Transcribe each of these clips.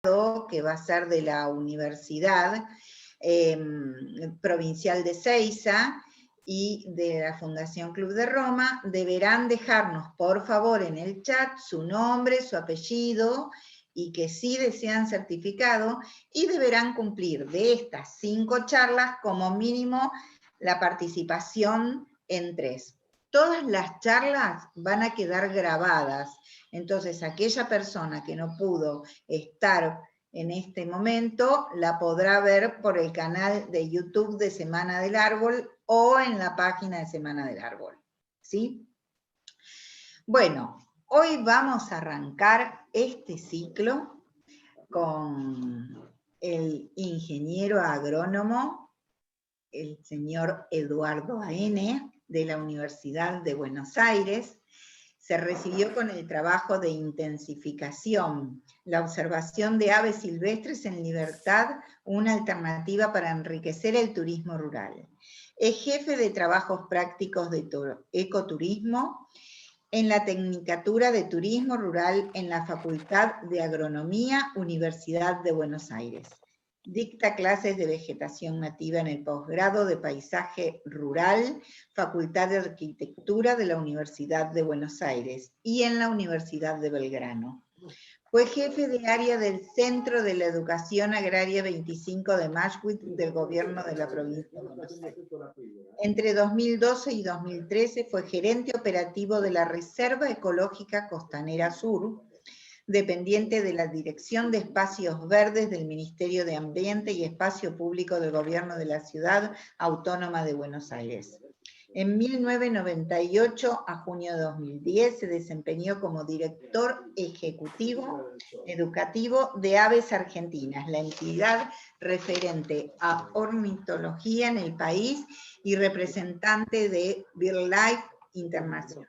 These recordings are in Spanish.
que va a ser de la Universidad Provincial de Seiza y de la Fundación Club de Roma, deberán dejarnos, por favor, en el chat su nombre, su apellido, y que sí desean certificado, y deberán cumplir de estas 5 charlas como mínimo la participación en 3. Todas las charlas van a quedar grabadas, entonces aquella persona que no pudo estar en este momento la podrá ver por el canal de YouTube de Semana del Árbol o en la página de Semana del Árbol, ¿sí? Bueno, hoy vamos a arrancar este ciclo con el ingeniero agrónomo, el señor Eduardo Aene, de la Universidad de Buenos Aires. Se recibió con el trabajo de intensificación, la observación de aves silvestres en libertad, una alternativa para enriquecer el turismo rural. Es jefe de trabajos prácticos de ecoturismo en la Tecnicatura de Turismo Rural en la Facultad de Agronomía, Universidad de Buenos Aires. Dicta clases de vegetación nativa en el posgrado de Paisaje Rural, Facultad de Arquitectura de la Universidad de Buenos Aires y en la Universidad de Belgrano. Fue jefe de área del Centro de la Educación Agraria 25 de Mayo del Gobierno de la Provincia de Buenos Aires. Entre 2012 y 2013 fue gerente operativo de la Reserva Ecológica Costanera Sur, dependiente de la Dirección de Espacios Verdes del Ministerio de Ambiente y Espacio Público del Gobierno de la Ciudad Autónoma de Buenos Aires. En 1998 a junio de 2010 se desempeñó como director ejecutivo educativo de Aves Argentinas, la entidad referente a ornitología en el país y representante de BirdLife Internacional.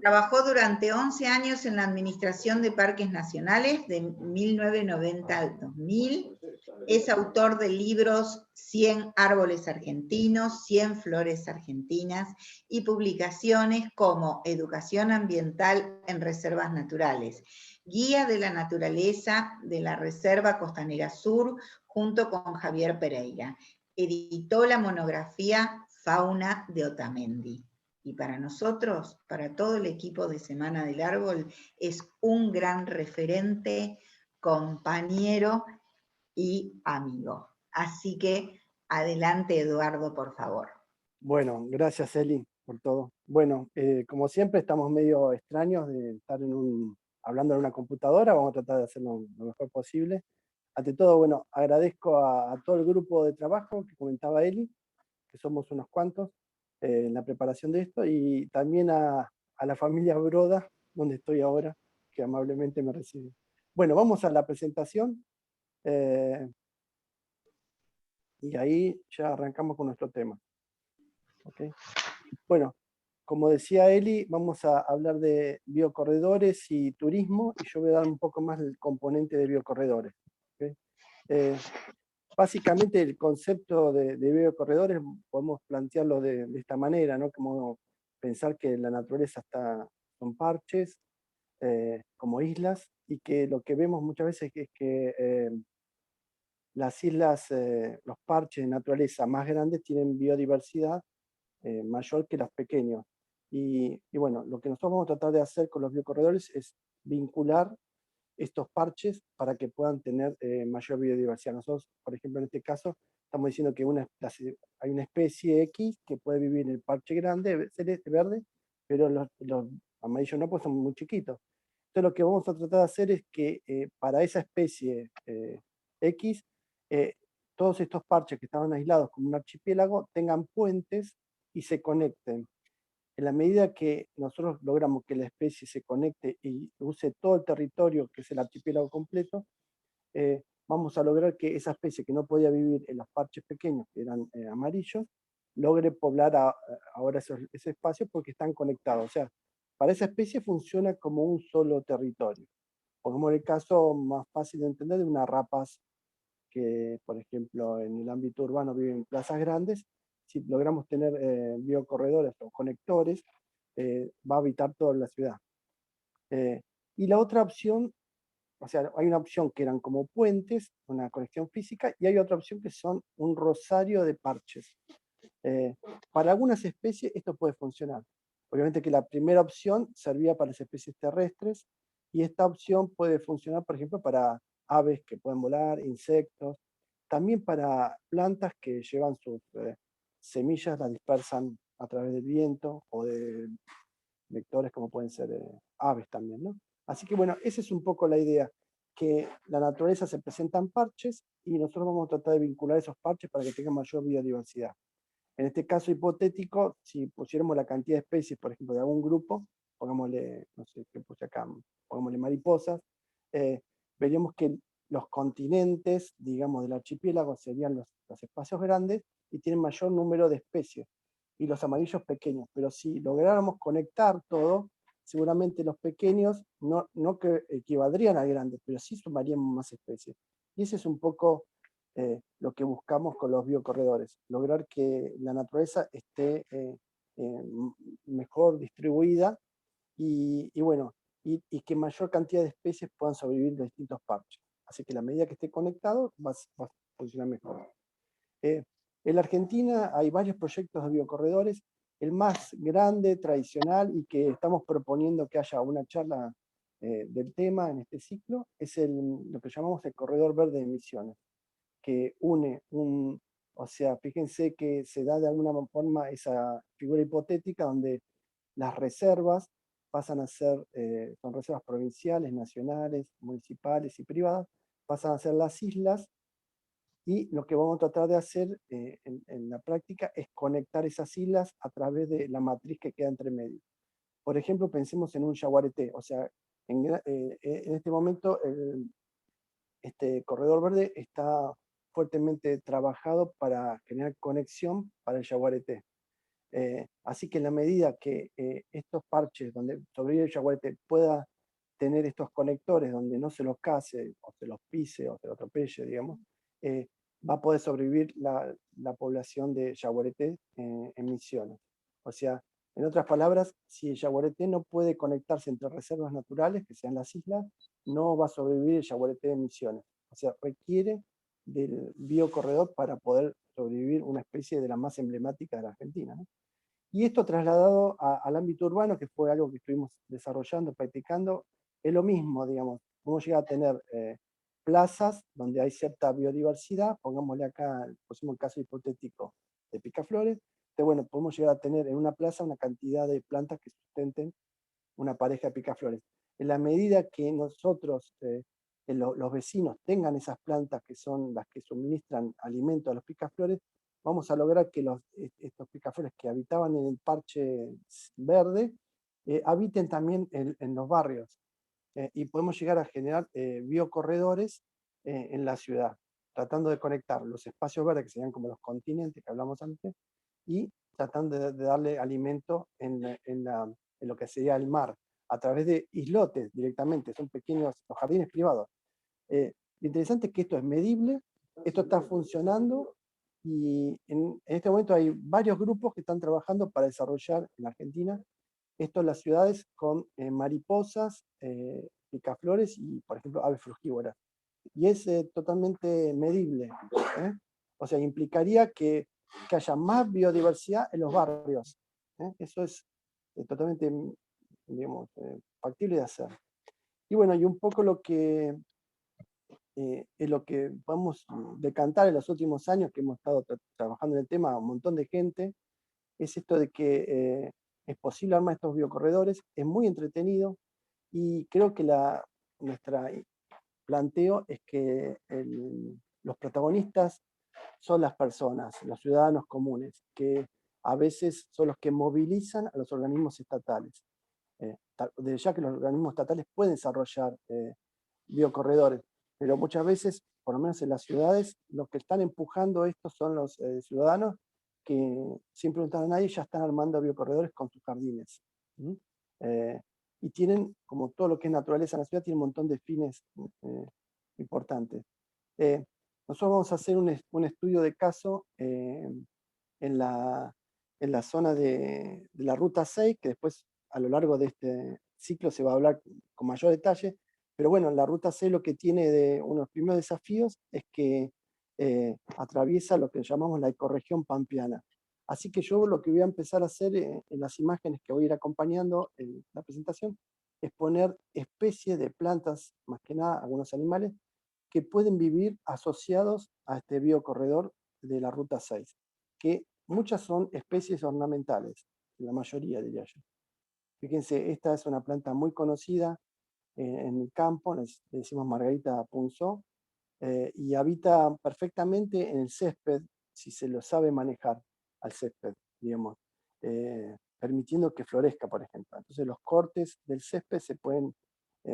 Trabajó durante 11 años en la Administración de Parques Nacionales de 1990 al 2000. Es autor de libros 100 árboles argentinos, 100 flores argentinas y publicaciones como Educación ambiental en reservas naturales, Guía de la naturaleza de la Reserva Costanera Sur, junto con Javier Pereira. Editó la monografía Fauna de Otamendi. Y para nosotros, para todo el equipo de Semana del Árbol, es un gran referente, compañero y amigo. Así que adelante, Eduardo, por favor. Bueno, gracias Eli por todo. Bueno, como siempre estamos medio extraños de estar hablando en una computadora, vamos a tratar de hacerlo lo mejor posible. Ante todo, bueno, agradezco a todo el grupo de trabajo que comentaba Eli, que somos unos cuantos, en la preparación de esto, y también a la familia Broda, donde estoy ahora, que amablemente me recibe. Bueno, vamos a la presentación, y ahí ya arrancamos con nuestro tema. ¿Okay? Bueno, como decía Eli, vamos a hablar de biocorredores y turismo, y yo voy a dar un poco más el componente de biocorredores. ¿Okay? Básicamente el concepto de biocorredores podemos plantearlo de esta manera, ¿no? Como pensar que la naturaleza son parches, como islas, y que lo que vemos muchas veces es que las islas, los parches de naturaleza más grandes tienen biodiversidad mayor que los pequeños. Y bueno, lo que nosotros vamos a tratar de hacer con los biocorredores es vincular estos parches para que puedan tener mayor biodiversidad. Nosotros, por ejemplo, en este caso, estamos diciendo que hay una especie X que puede vivir en el parche grande, celeste, verde, pero los amarillos no, pues son muy chiquitos. Entonces lo que vamos a tratar de hacer es que para esa especie X, todos estos parches que estaban aislados como un archipiélago tengan puentes y se conecten. En la medida que nosotros logramos que la especie se conecte y use todo el territorio, que es el archipiélago completo, vamos a lograr que esa especie que no podía vivir en los parches pequeños, que eran amarillos, logre poblar ahora ese espacio porque están conectados. O sea, para esa especie funciona como un solo territorio. Pongamos el caso más fácil de entender de una rapaz que, por ejemplo, en el ámbito urbano vive en plazas grandes. Si logramos tener biocorredores o conectores, va a habitar toda la ciudad. Y la otra opción, o sea, hay una opción que eran como puentes, una conexión física, y hay otra opción que son un rosario de parches. Eh, para algunas especies esto puede funcionar. Obviamente que la primera opción servía para las especies terrestres y esta opción puede funcionar, por ejemplo, para aves que pueden volar, insectos, también para plantas que llevan sus semillas, las dispersan a través del viento o de vectores como pueden ser aves también, ¿no? Así que bueno, esa es un poco la idea, que la naturaleza se presenta en parches y nosotros vamos a tratar de vincular esos parches para que tengan mayor biodiversidad. En este caso hipotético, si pusiéramos la cantidad de especies, por ejemplo, de algún grupo, pongámosle, no sé qué puse acá, pongámosle mariposas, eh, veríamos que los continentes, digamos, del archipiélago serían los espacios grandes y tienen mayor número de especies, y los amarillos pequeños. Pero si lográramos conectar todo, seguramente los pequeños no que equivaldrían a grandes, pero sí sumarían más especies. Y ese es un poco lo que buscamos con los biocorredores, lograr que la naturaleza esté mejor distribuida y bueno, y que mayor cantidad de especies puedan sobrevivir en distintos parches. Así que a la medida que esté conectado va a funcionar mejor. Eh, en la Argentina hay varios proyectos de biocorredores. El más grande, tradicional y que estamos proponiendo que haya una charla del tema en este ciclo es lo que llamamos el Corredor Verde de Misiones, que une o sea, fíjense que se da de alguna forma esa figura hipotética donde las reservas pasan a ser, son reservas provinciales, nacionales, municipales y privadas, pasan a ser las islas y lo que vamos a tratar de hacer en la práctica es conectar esas islas a través de la matriz que queda entre medio. Por ejemplo, pensemos en un yaguareté, o sea, en este momento este corredor verde está fuertemente trabajado para generar conexión para el yaguareté. Así que en la medida que estos parches donde sobrevive el yaguareté pueda tener estos conectores donde no se los case, o se los pise, o se los atropelle, digamos, eh, va a poder sobrevivir la población de yaguareté en Misiones. O sea, en otras palabras, si el yaguareté no puede conectarse entre reservas naturales, que sean las islas, no va a sobrevivir el yaguareté de Misiones. O sea, requiere del biocorredor para poder sobrevivir una especie de la más emblemática de la Argentina, ¿no? Y esto trasladado al ámbito urbano, que fue algo que estuvimos desarrollando, practicando, es lo mismo, digamos. Podemos llegar a tener plazas donde hay cierta biodiversidad, pongámosle acá, pusimos el caso hipotético de picaflores, pero bueno, podemos llegar a tener en una plaza una cantidad de plantas que sustenten una pareja de picaflores. En la medida que nosotros, los vecinos, tengan esas plantas que son las que suministran alimento a los picaflores, vamos a lograr que estos picaflores que habitaban en el parche verde habiten también en los barrios. Y podemos llegar a generar biocorredores en la ciudad, tratando de conectar los espacios verdes, que serían como los continentes que hablamos antes, y tratando de darle alimento en lo que sería el mar, a través de islotes directamente, son pequeños, los jardines privados. Lo interesante es que esto es medible, esto está funcionando y en este momento hay varios grupos que están trabajando para desarrollar en Argentina esto en las ciudades con mariposas, picaflores y, por ejemplo, aves frugívoras. Y es totalmente medible. ¿eh? O sea, implicaría que haya más biodiversidad en los barrios. Eso es totalmente, digamos, factible de hacer. Y bueno, y un poco es lo que vamos a decantar en los últimos años que hemos estado trabajando en el tema, un montón de gente, es esto de que es posible armar estos biocorredores, es muy entretenido y creo que nuestra planteo es que los protagonistas son las personas, los ciudadanos comunes, que a veces son los que movilizan a los organismos estatales. Ya que los organismos estatales pueden desarrollar biocorredores, pero muchas veces, por lo menos en las ciudades, los que están empujando esto son los ciudadanos que sin preguntar a nadie ya están armando biocorredores con sus jardines. Eh, y tienen, como todo lo que es naturaleza en la ciudad, tiene un montón de fines importantes. Nosotros vamos a hacer un estudio de caso en la zona de la Ruta 6, que después a lo largo de este ciclo se va a hablar con mayor detalle, Pero bueno, la ruta 6 lo que tiene de uno de los primeros desafíos es que atraviesa lo que llamamos la ecorregión pampeana. Así que yo lo que voy a empezar a hacer en las imágenes que voy a ir acompañando en la presentación es poner especies de plantas, más que nada algunos animales, que pueden vivir asociados a este biocorredor de la ruta 6, que muchas son especies ornamentales, la mayoría diría yo. Fíjense, esta es una planta muy conocida en el campo, le decimos Margarita punzó, y habita perfectamente en el césped si se lo sabe manejar al césped, digamos, permitiendo que florezca, por ejemplo. Entonces los cortes del césped se pueden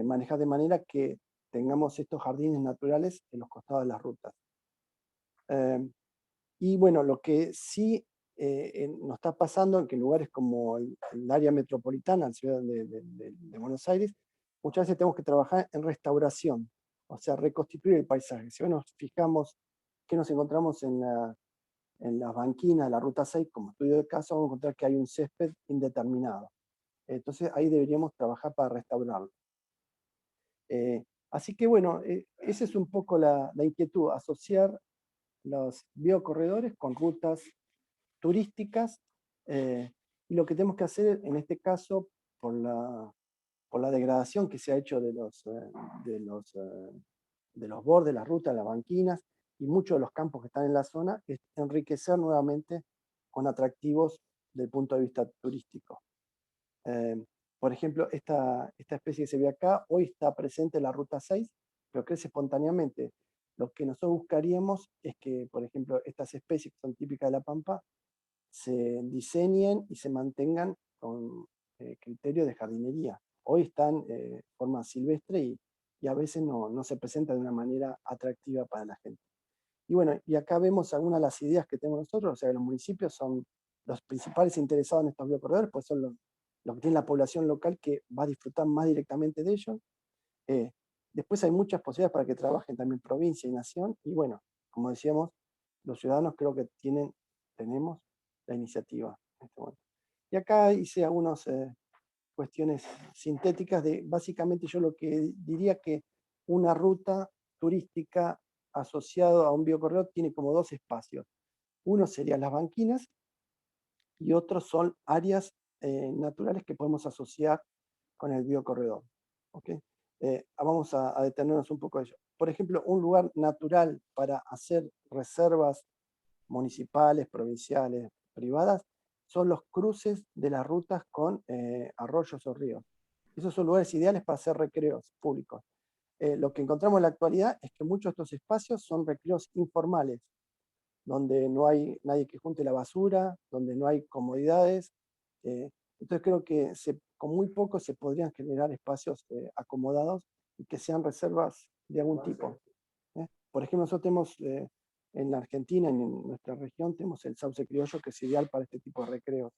manejar de manera que tengamos estos jardines naturales en los costados de las rutas. Y bueno, lo que sí nos está pasando en que lugares como el área metropolitana, la ciudad de Buenos Aires, muchas veces tenemos que trabajar en restauración, o sea, reconstituir el paisaje. Si hoy nos fijamos que nos encontramos en las banquinas de la Ruta 6, como estudio de caso, vamos a encontrar que hay un césped indeterminado. Entonces ahí deberíamos trabajar para restaurarlo. Así que bueno, esa es un poco la inquietud, asociar los biocorredores con rutas turísticas, y lo que tenemos que hacer en este caso, por la degradación que se ha hecho de los bordes, las rutas, las banquinas y muchos de los campos que están en la zona, es enriquecer nuevamente con atractivos desde el punto de vista turístico. Por ejemplo, esta especie que se ve acá, hoy está presente en la ruta 6, pero crece espontáneamente. Lo que nosotros buscaríamos es que, por ejemplo, estas especies que son típicas de la Pampa, se diseñen y se mantengan con criterio de jardinería. Hoy están de forma silvestre y a veces no se presenta de una manera atractiva para la gente. Y bueno, y acá vemos algunas de las ideas que tenemos nosotros, o sea, los municipios son los principales interesados en estos biocorredores, pues son los que tienen la población local que va a disfrutar más directamente de ellos. Eh, Después hay muchas posibilidades para que trabajen también provincia y nación, y bueno, como decíamos, los ciudadanos creo que tenemos la iniciativa en este momento. Y acá hice algunas cuestiones sintéticas de, básicamente yo lo que diría que una ruta turística asociado a un biocorredor tiene como dos espacios. Uno serían las banquinas y otros son áreas naturales que podemos asociar con el biocorredor. ¿Okay? Vamos a detenernos un poco de ello. Por ejemplo, un lugar natural para hacer reservas municipales, provinciales, privadas, son los cruces de las rutas con arroyos o ríos. Esos son lugares ideales para hacer recreos públicos. Lo que encontramos en la actualidad es que muchos de estos espacios son recreos informales, donde no hay nadie que junte la basura, donde no hay comodidades. Entonces creo que con muy poco se podrían generar espacios acomodados y que sean reservas de algún tipo. Por ejemplo, nosotros tenemos en la Argentina, en nuestra región, tenemos el sauce criollo que es ideal para este tipo de recreos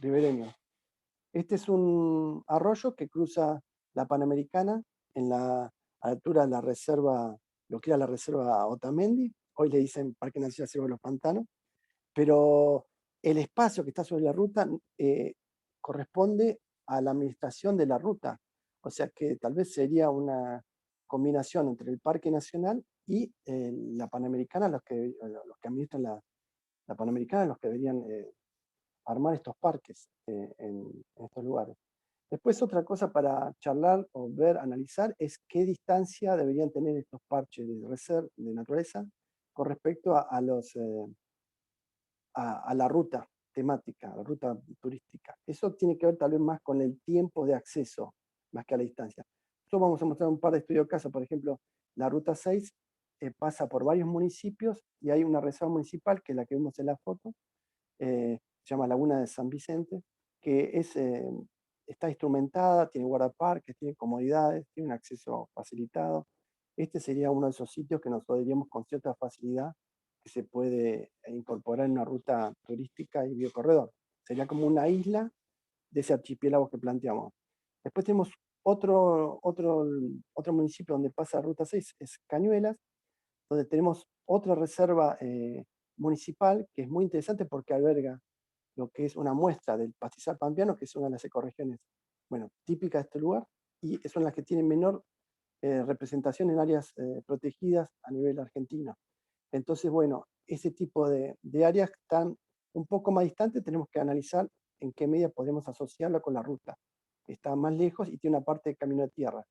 ribereños. Este es un arroyo que cruza la Panamericana a la altura de la reserva, lo que era la reserva Otamendi, hoy le dicen Parque Nacional Sierra de los Pantanos, pero el espacio que está sobre la ruta corresponde a la administración de la ruta, o sea que tal vez sería una combinación entre el Parque Nacional y la Panamericana, los que administran la Panamericana, los que deberían armar estos parques en estos lugares. Después otra cosa para charlar o ver, analizar, es qué distancia deberían tener estos parches de naturaleza con respecto a la ruta temática, a la ruta turística. Eso tiene que ver tal vez más con el tiempo de acceso, más que a la distancia. Nosotros vamos a mostrar un par de estudios de caso, por ejemplo, la ruta 6 pasa por varios municipios y hay una reserva municipal, que es la que vemos en la foto, se llama Laguna de San Vicente, que está instrumentada, tiene guardaparques, tiene comodidades, tiene un acceso facilitado. Este sería uno de esos sitios que nosotros diríamos con cierta facilidad que se puede incorporar en una ruta turística y biocorredor. Sería como una isla de ese archipiélago que planteamos. Después tenemos otro municipio donde pasa Ruta 6, es Cañuelas, donde tenemos otra reserva municipal que es muy interesante porque alberga lo que es una muestra del pastizal pampeano, que es una de las ecorregiones, bueno, típicas de este lugar, y son las que tienen menor representación en áreas protegidas a nivel argentino. Entonces, bueno, ese tipo de áreas que están un poco más distantes, tenemos que analizar en qué medida podemos asociarla con la ruta. Está más lejos y tiene una parte de camino de tierra.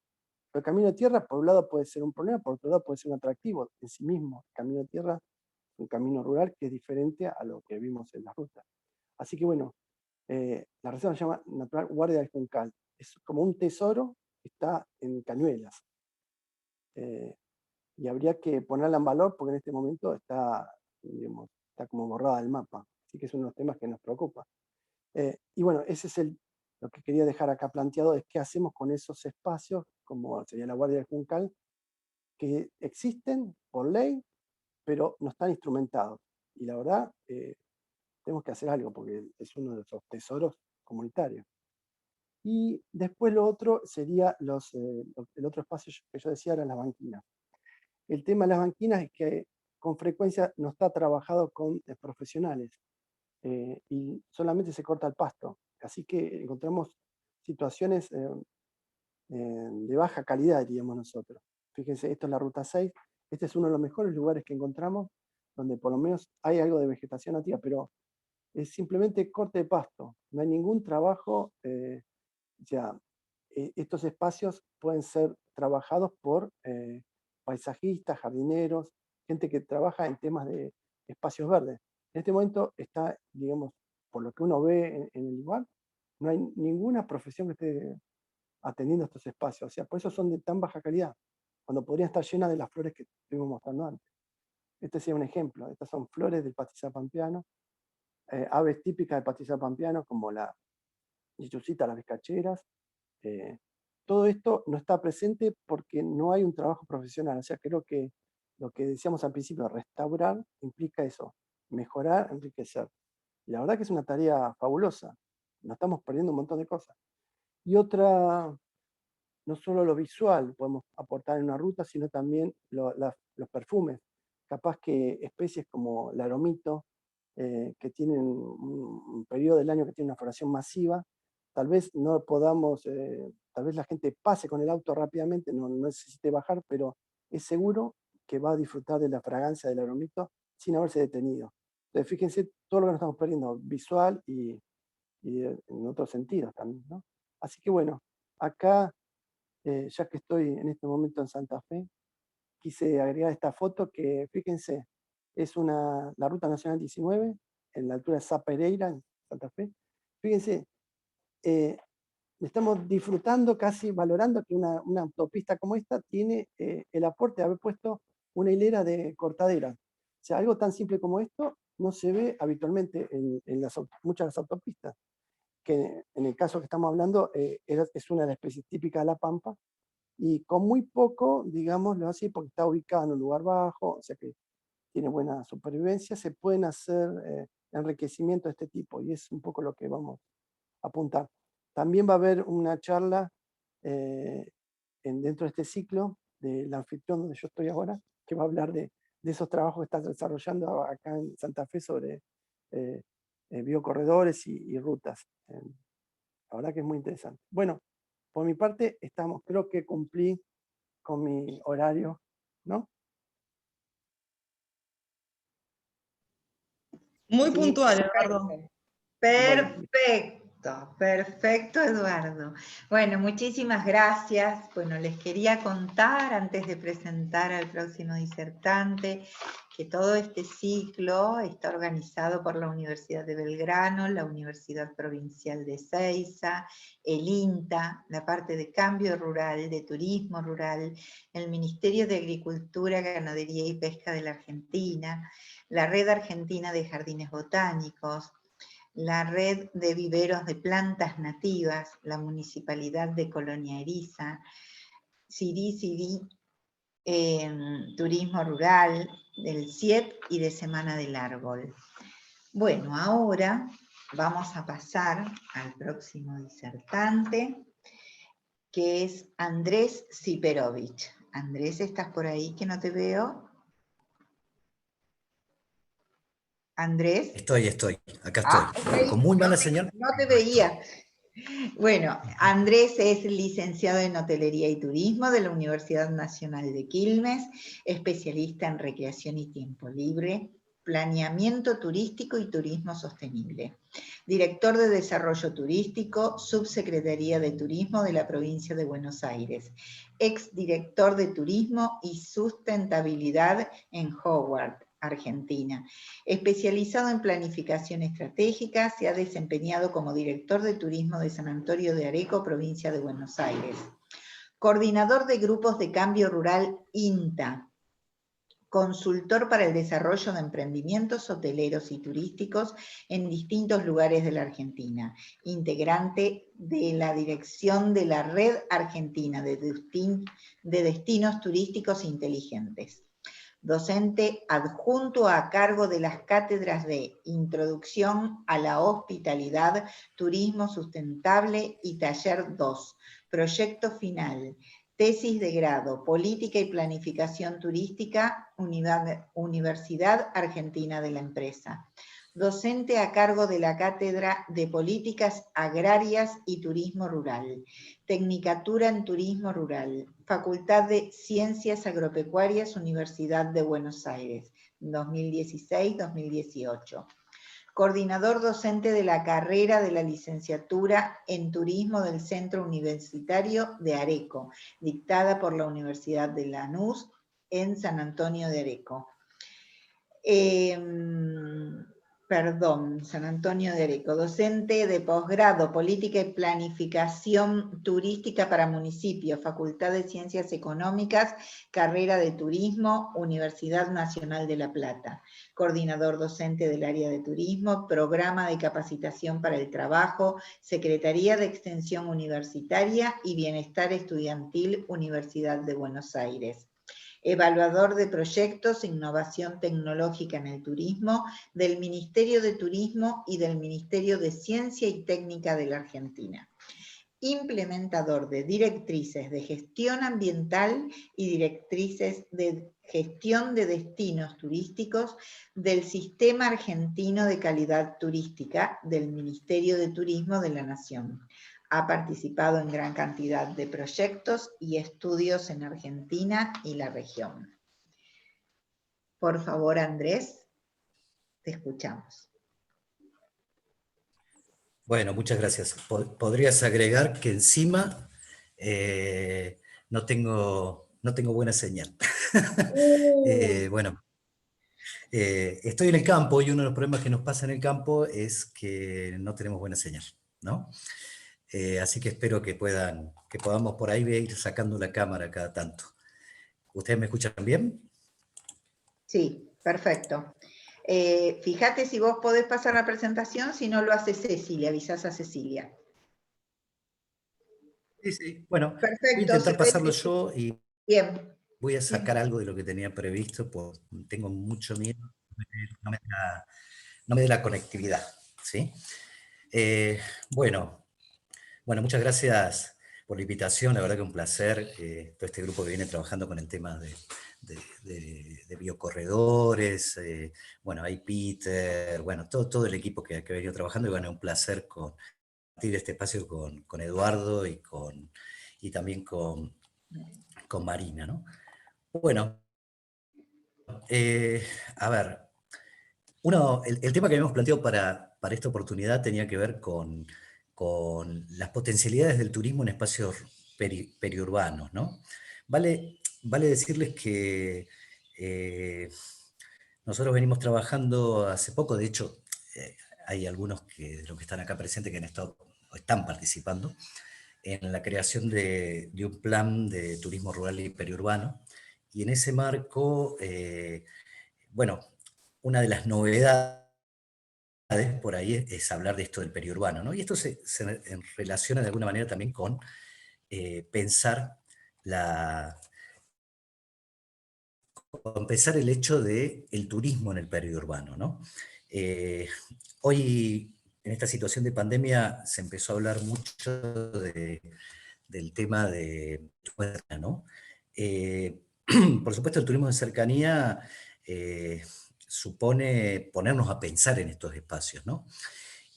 Pero el camino de tierra, por un lado, puede ser un problema, por otro lado, puede ser un atractivo en sí mismo. El camino de tierra es un camino rural que es diferente a lo que vimos en la ruta. Así que, bueno, la reserva se llama Natural Guardia del Juncal. Es como un tesoro que está en Cañuelas. Y habría que ponerla en valor porque en este momento está, digamos, está como borrada del mapa. Así que es uno de los temas que nos preocupa. Y bueno, ese es lo que quería dejar acá planteado, es qué hacemos con esos espacios, como sería la Guardia del Juncal, que existen por ley, pero no están instrumentados. Y la verdad, tenemos que hacer algo porque es uno de esos tesoros comunitarios. Y después lo otro sería el otro espacio que yo decía eran las banquinas. El tema de las banquinas es que con frecuencia no está trabajado con profesionales y solamente se corta el pasto. Así que encontramos situaciones de baja calidad, diríamos nosotros. Fíjense, esto es la ruta 6. Este es uno de los mejores lugares que encontramos donde por lo menos hay algo de vegetación nativa, pero es simplemente corte de pasto. No hay ningún trabajo. Estos espacios pueden ser trabajados por paisajistas, jardineros, gente que trabaja en temas de espacios verdes. En este momento está, digamos, por lo que uno ve en el lugar, no hay ninguna profesión que esté atendiendo estos espacios. O sea, por eso son de tan baja calidad, cuando podrían estar llenas de las flores que estuvimos mostrando antes. Este sería un ejemplo. Estas son flores del pastizal pampeano, aves típicas del pastizal pampeano, como la lechucita, las vizcacheras. Todo esto no está presente porque no hay un trabajo profesional. O sea, creo que lo que decíamos al principio, restaurar, implica eso, mejorar, enriquecer. Y la verdad que es una tarea fabulosa. Nos estamos perdiendo un montón de cosas. Y otra, no solo lo visual podemos aportar en una ruta, sino también los perfumes. Capaz que especies como el aromito, que tienen un periodo del año que tiene una floración masiva, tal vez no podamos, tal vez la gente pase con el auto rápidamente, no necesite bajar, pero es seguro que va a disfrutar de la fragancia del aromito sin haberse detenido. Entonces, fíjense todo lo que nos estamos perdiendo, visual y en otros sentidos también, ¿no? Así que bueno, acá, ya que estoy en este momento en Santa Fe, quise agregar esta foto que, fíjense, es la Ruta Nacional 19, en la altura de Sa Pereira, en Santa Fe. Fíjense, estamos disfrutando, casi valorando que una autopista como esta tiene el aporte de haber puesto una hilera de cortaderas. O sea, algo tan simple como esto no se ve habitualmente en muchas de las autopistas, que en el caso que estamos hablando es una de las especies típicas de La Pampa, y con muy poco, digámoslo así, porque está ubicado en un lugar bajo, o sea que tiene buena supervivencia, se pueden hacer enriquecimientos de este tipo, y es un poco lo que vamos a apuntar. También va a haber una charla dentro de este ciclo del anfitrión donde yo estoy ahora, que va a hablar de esos trabajos que está desarrollando acá en Santa Fe sobre biocorredores y rutas. La verdad que es muy interesante. Bueno, por mi parte estamos, creo que cumplí con mi horario, ¿no? Muy Sí, puntual, Eduardo. perfecto. Perfecto, perfecto, Eduardo. Bueno, muchísimas gracias. Bueno, les quería contar antes de presentar al próximo disertante que todo este ciclo está organizado por la Universidad de Belgrano, la Universidad Provincial de Ezeiza, el INTA, la parte de cambio rural, de turismo rural, el Ministerio de Agricultura, Ganadería y Pesca de la Argentina, la Red Argentina de Jardines Botánicos, la Red de Viveros de Plantas Nativas, la Municipalidad de Colonia Eriza, CIDI, Turismo Rural, del CIEP y de Semana del Árbol. Bueno, ahora vamos a pasar al próximo disertante, que es Andrés Siperovich. Andrés, ¿estás por ahí que no te veo? Andrés. Estoy, acá estoy. Okay. Con muy mala señal. No te veía. Bueno, Andrés es licenciado en Hotelería y Turismo de la Universidad Nacional de Quilmes, especialista en recreación y tiempo libre, planeamiento turístico y turismo sostenible. Director de Desarrollo Turístico, Subsecretaría de Turismo de la Provincia de Buenos Aires. Exdirector de Turismo y Sustentabilidad en Howard, Argentina. Especializado en planificación estratégica, se ha desempeñado como director de turismo de San Antonio de Areco, provincia de Buenos Aires. Coordinador de grupos de cambio rural INTA. Consultor para el desarrollo de emprendimientos hoteleros y turísticos en distintos lugares de la Argentina. Integrante de la dirección de la Red Argentina de Destinos Turísticos Inteligentes. Docente adjunto a cargo de las cátedras de Introducción a la Hospitalidad, Turismo Sustentable y Taller 2, Proyecto Final, Tesis de Grado, Política y Planificación Turística, Universidad Argentina de la Empresa. Docente a cargo de la Cátedra de Políticas Agrarias y Turismo Rural, Tecnicatura en Turismo Rural, Facultad de Ciencias Agropecuarias, Universidad de Buenos Aires, 2016-2018. Coordinador docente de la carrera de la licenciatura en Turismo del Centro Universitario de Areco, dictada por la Universidad de Lanús en San Antonio de Areco. San Antonio de Areco, docente de posgrado, Política y Planificación Turística para Municipios, Facultad de Ciencias Económicas, Carrera de Turismo, Universidad Nacional de La Plata. Coordinador docente del área de turismo, Programa de Capacitación para el Trabajo, Secretaría de Extensión Universitaria y Bienestar Estudiantil, Universidad de Buenos Aires. Evaluador de proyectos, innovación tecnológica en el turismo, del Ministerio de Turismo y del Ministerio de Ciencia y Técnica de la Argentina. Implementador de directrices de gestión ambiental y directrices de gestión de destinos turísticos del Sistema Argentino de Calidad Turística del Ministerio de Turismo de la Nación. Ha participado en gran cantidad de proyectos y estudios en Argentina y la región. Por favor, Andrés, te escuchamos. Bueno, muchas gracias. Podrías agregar que encima no tengo buena señal. Bueno, estoy en el campo y uno de los problemas que nos pasa en el campo es que no tenemos buena señal, ¿no? Así que espero que podamos por ahí ir sacando la cámara cada tanto. ¿Ustedes me escuchan bien? Sí, perfecto. Fíjate si vos podés pasar la presentación, si no lo hace Cecilia, avisás a Cecilia. Sí. Bueno, perfecto, voy a intentar pasarlo yo y bien. Voy a sacar algo de lo que tenía previsto, pues tengo mucho miedo, no me dé la conectividad, ¿sí? Bueno, muchas gracias por la invitación, la verdad que un placer, todo este grupo que viene trabajando con el tema de biocorredores, bueno, hay Peter, bueno, todo el equipo que ha venido trabajando, y bueno, un placer compartir este espacio con Eduardo y también con Marina, ¿no? Bueno, a ver, el tema que habíamos planteado para esta oportunidad tenía que ver con las potencialidades del turismo en espacios periurbanos, ¿no? Vale decirles que nosotros venimos trabajando hace poco, de hecho, hay algunos de los que están acá presentes que han estado o están participando en la creación de un plan de turismo rural y periurbano, y en ese marco, bueno, una de las novedades por ahí es hablar de esto del periurbano, ¿no? Y esto se relaciona de alguna manera también con pensar el hecho del turismo en el periurbano, ¿no? Hoy, en esta situación de pandemia, se empezó a hablar mucho del tema de ¿no? Por supuesto, el turismo de cercanía supone ponernos a pensar en estos espacios, ¿no?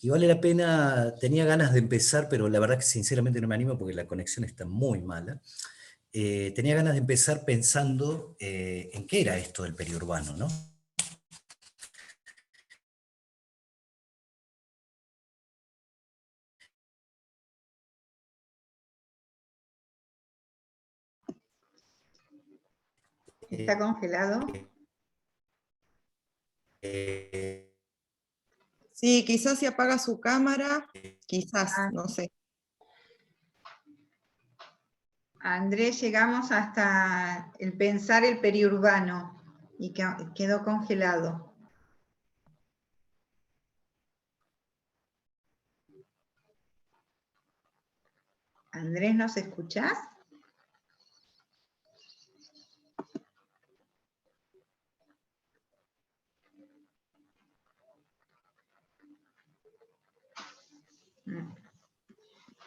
Y vale la pena, tenía ganas de empezar, pero la verdad que sinceramente no me animo porque la conexión está muy mala. Tenía ganas de empezar pensando en qué era esto del periurbano, ¿no? ¿Está congelado? Sí, quizás si apaga su cámara, quizás, Ah, no sé. Andrés, llegamos hasta el pensar el periurbano y quedó congelado. Andrés, ¿nos escuchás?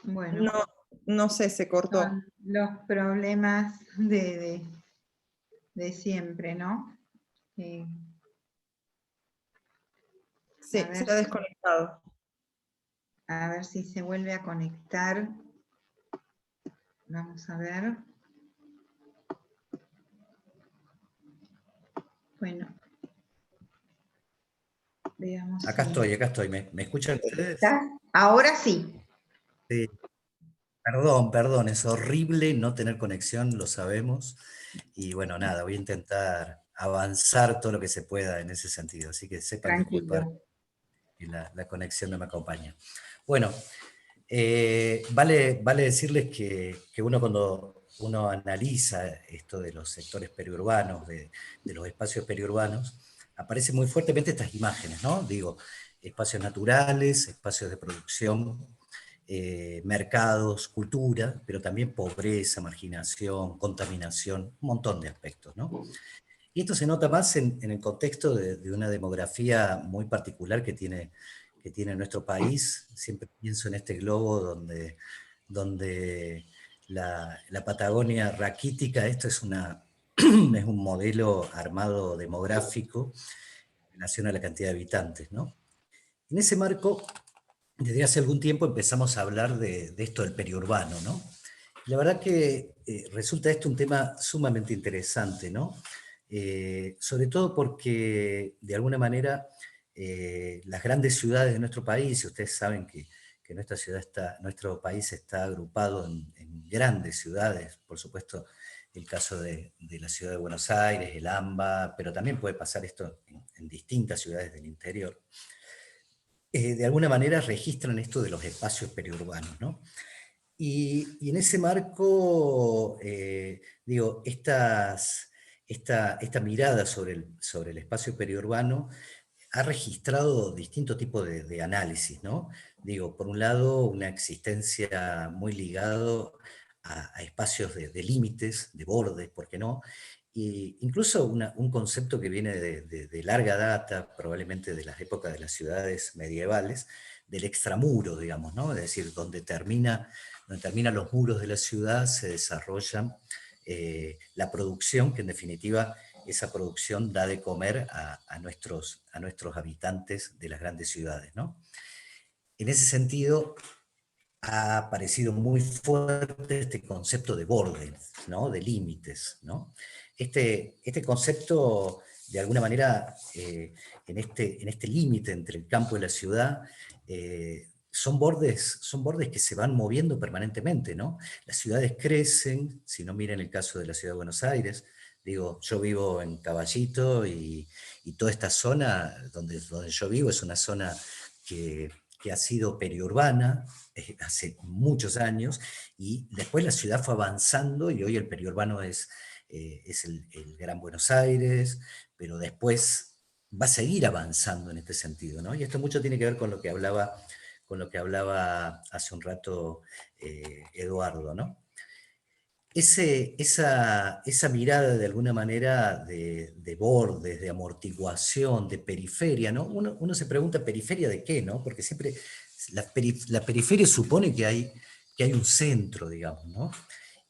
Bueno, No, no sé, se cortó. son los problemas de siempre, ¿no? Sí, a se ver ha si- desconectado. A ver si se vuelve a conectar. Vamos a ver. Bueno. Veamos Acá si... estoy. ¿Me escuchan ustedes? ¿Estás? Ahora sí. Sí. Perdón, es horrible no tener conexión, lo sabemos. Y bueno, nada, voy a intentar avanzar todo lo que se pueda en ese sentido. Así que sepan disculpar Tranquilo. que la conexión no me acompaña. Bueno, vale decirles que uno cuando uno analiza esto de los sectores periurbanos, de los espacios periurbanos, aparecen muy fuertemente estas imágenes, ¿no? Digo, espacios naturales, espacios de producción, mercados, cultura, pero también pobreza, marginación, contaminación, un montón de aspectos, ¿no? Y esto se nota más en el contexto de una demografía muy particular que tiene nuestro país. Siempre pienso en este globo donde la Patagonia raquítica, esto es, es un modelo armado demográfico en relación a la cantidad de habitantes, ¿no? En ese marco, desde hace algún tiempo empezamos a hablar de esto del periurbano, ¿no? La verdad que resulta esto un tema sumamente interesante, ¿no? Sobre todo porque, de alguna manera, las grandes ciudades de nuestro país, y ustedes saben que nuestro país está agrupado en grandes ciudades, por supuesto, el caso de la ciudad de Buenos Aires, el AMBA, pero también puede pasar esto en distintas ciudades del interior. De alguna manera registran esto de los espacios periurbanos, ¿no? Y en ese marco, digo, esta mirada sobre el espacio periurbano ha registrado distintos tipos de análisis, ¿no? Digo, por un lado, una existencia muy ligado a espacios de límites, de bordes, ¿por qué no? E incluso un concepto que viene de larga data, probablemente de las épocas de las ciudades medievales, del extramuro, digamos, ¿no? Es decir, donde terminan los muros de la ciudad, se desarrolla la producción, que en definitiva esa producción da de comer a nuestros habitantes de las grandes ciudades, ¿no? En ese sentido, ha aparecido muy fuerte este concepto de bordes, ¿no? De límites, ¿no? Este concepto, de alguna manera, en este límite entre el campo y la ciudad, son bordes que se van moviendo permanentemente, ¿no? Las ciudades crecen, si no miren el caso de la ciudad de Buenos Aires, digo, yo vivo en Caballito y toda esta zona donde yo vivo es una zona que ha sido periurbana hace muchos años, y después la ciudad fue avanzando y hoy el periurbano es el Gran Buenos Aires, pero después va a seguir avanzando en este sentido, ¿no? Y esto mucho tiene que ver con lo que hablaba hace un rato Eduardo, ¿no? Esa mirada de alguna manera de bordes, de amortiguación, de periferia, ¿no? Uno se pregunta, ¿periferia de qué, no? Porque siempre la periferia supone que hay un centro, digamos, ¿no?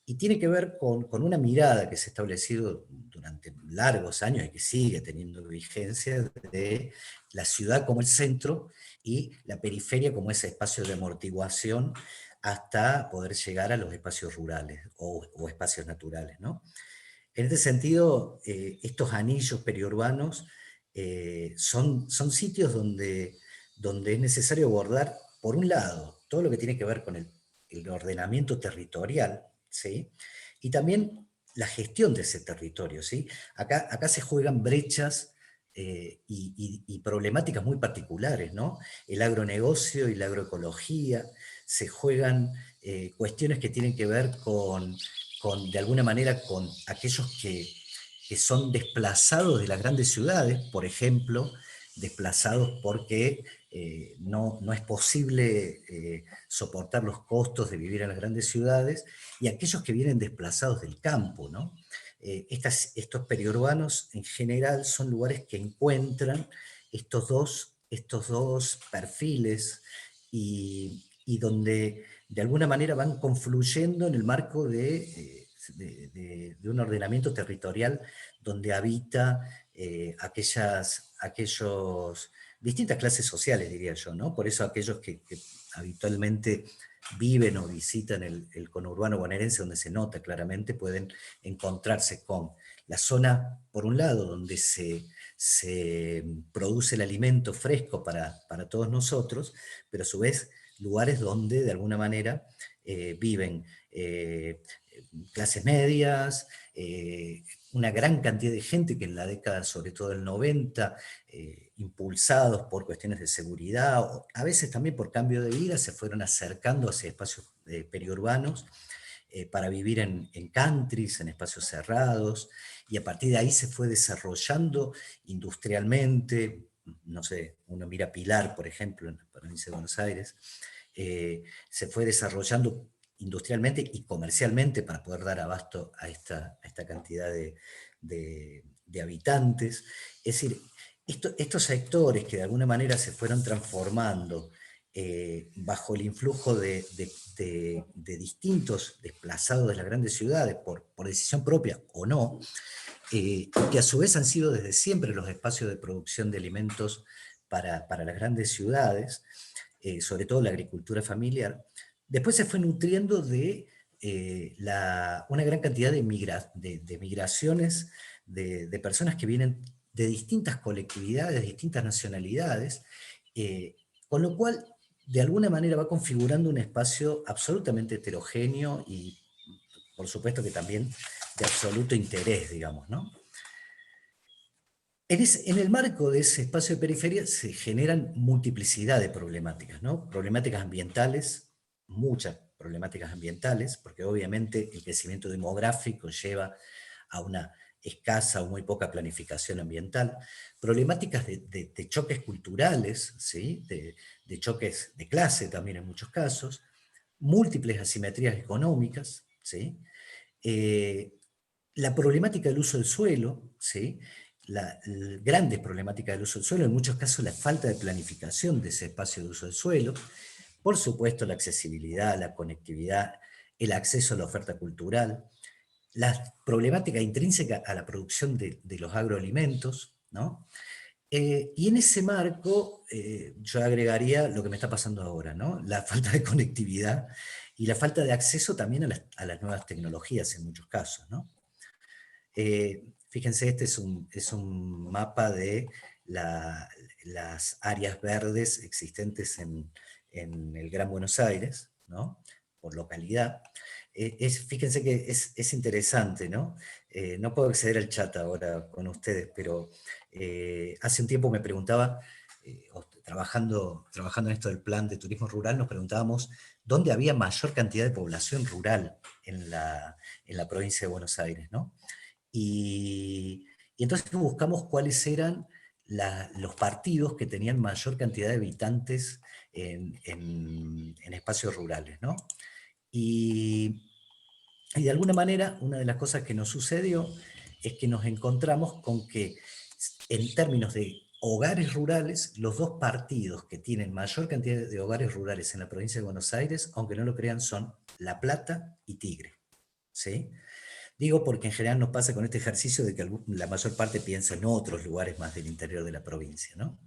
y tiene que ver con una mirada que se ha establecido durante largos años y que sigue teniendo vigencia, de la ciudad como el centro y la periferia como ese espacio de amortiguación hasta poder llegar a los espacios rurales o espacios naturales, ¿no? En este sentido, estos anillos periurbanos son sitios donde es necesario abordar, por un lado, todo lo que tiene que ver con el ordenamiento territorial, ¿sí? Y también la gestión de ese territorio, ¿sí? Acá se juegan brechas y problemáticas muy particulares, ¿no? El agronegocio y la agroecología, se juegan cuestiones que tienen que ver de alguna manera, con aquellos que son desplazados de las grandes ciudades, por ejemplo, desplazados porque no es posible soportar los costos de vivir en las grandes ciudades, y aquellos que vienen desplazados del campo, ¿no? Estos periurbanos en general son lugares que encuentran estos dos perfiles y donde de alguna manera van confluyendo en el marco de un ordenamiento territorial donde habita aquellos distintas clases sociales, diría yo, ¿no? Por eso aquellos que habitualmente viven o visitan el conurbano bonaerense, donde se nota claramente, pueden encontrarse con la zona, por un lado, donde se produce el alimento fresco para todos nosotros, pero a su vez lugares donde de alguna manera viven clases medias, una gran cantidad de gente que en la década, sobre todo del 90, impulsados por cuestiones de seguridad, o a veces también por cambio de vida, se fueron acercando hacia espacios periurbanos para vivir en countries, en espacios cerrados, y a partir de ahí se fue desarrollando industrialmente. No sé, uno mira Pilar, por ejemplo, en la provincia de Buenos Aires, se fue desarrollando industrialmente y comercialmente para poder dar abasto a esta cantidad de habitantes. Es decir, estos sectores que de alguna manera se fueron transformando bajo el influjo de distintos desplazados de las grandes ciudades, por decisión propia o no, que a su vez han sido desde siempre los espacios de producción de alimentos para las grandes ciudades, sobre todo la agricultura familiar. Después se fue nutriendo de una gran cantidad de migraciones de personas que vienen de distintas colectividades, distintas nacionalidades, con lo cual de alguna manera va configurando un espacio absolutamente heterogéneo y por supuesto que también de absoluto interés, digamos, ¿no? En el marco de ese espacio de periferia se generan multiplicidad de problemáticas, ¿no? Problemáticas ambientales, muchas problemáticas ambientales, porque obviamente el crecimiento demográfico lleva a una escasa o muy poca planificación ambiental, problemáticas de choques culturales, ¿sí? de choques de clase también en muchos casos, múltiples asimetrías económicas, ¿sí? La problemática del uso del suelo, ¿sí? La grande problemática del uso del suelo, en muchos casos la falta de planificación de ese espacio de uso del suelo, por supuesto la accesibilidad, la conectividad, el acceso a la oferta cultural, la problemática intrínseca a la producción de los agroalimentos, ¿no? Y en ese marco yo agregaría lo que me está pasando ahora, ¿no? La falta de conectividad y la falta de acceso también a las nuevas tecnologías en muchos casos, ¿no? Fíjense, este es un mapa de las áreas verdes existentes en el Gran Buenos Aires, ¿no? Por localidad. Fíjense que es interesante, ¿no? No puedo acceder al chat ahora con ustedes, pero hace un tiempo me preguntaba, trabajando en esto del plan de turismo rural, nos preguntábamos dónde había mayor cantidad de población rural en la provincia de Buenos Aires, ¿no? Y entonces buscamos cuáles eran los partidos que tenían mayor cantidad de habitantes en espacios rurales, ¿no? Y de alguna manera, una de las cosas que nos sucedió es que nos encontramos con que, en términos de hogares rurales, los dos partidos que tienen mayor cantidad de hogares rurales en la provincia de Buenos Aires, aunque no lo crean, son La Plata y Tigre, ¿sí? Digo porque en general nos pasa con este ejercicio de que la mayor parte piensa en otros lugares más del interior de la provincia, ¿no?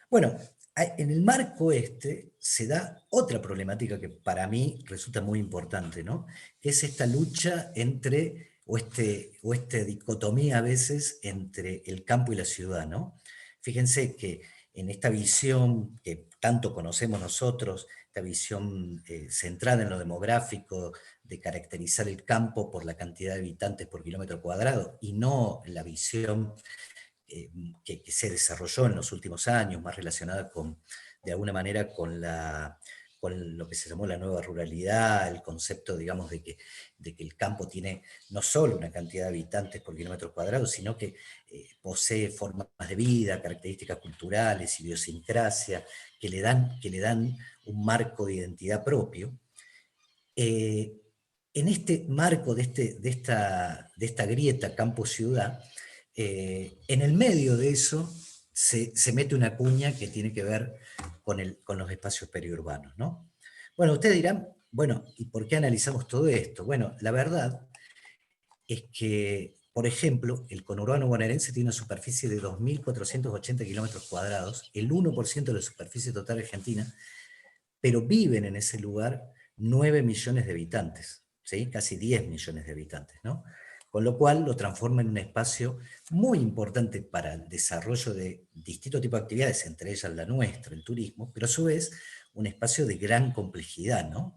Bueno, en el marco este se da otra problemática que para mí resulta muy importante, ¿no? Que es esta lucha entre, o esta dicotomía a veces entre el campo y la ciudad, ¿no? Fíjense que en esta visión que tanto conocemos nosotros, esta visión centrada en lo demográfico, de caracterizar el campo por la cantidad de habitantes por kilómetro cuadrado, y no la visión que se desarrolló en los últimos años, más relacionada con, de alguna manera, con lo que se llamó la nueva ruralidad, el concepto, digamos, de que el campo tiene no solo una cantidad de habitantes por kilómetro cuadrado, sino que posee formas de vida, características culturales, idiosincrasia, que le dan un marco de identidad propio. En este marco de esta grieta campo-ciudad, en el medio de eso se mete una cuña que tiene que ver con los espacios periurbanos, ¿no? Bueno, ustedes dirán, bueno, ¿y por qué analizamos todo esto? Bueno, la verdad es que, por ejemplo, el conurbano bonaerense tiene una superficie de 2.480 kilómetros cuadrados, el 1% de la superficie total argentina, pero viven en ese lugar 9 millones de habitantes, ¿sí? Casi 10 millones de habitantes, ¿no? Con lo cual lo transforma en un espacio muy importante para el desarrollo de distintos tipos de actividades, entre ellas la nuestra, el turismo, pero a su vez un espacio de gran complejidad, ¿no?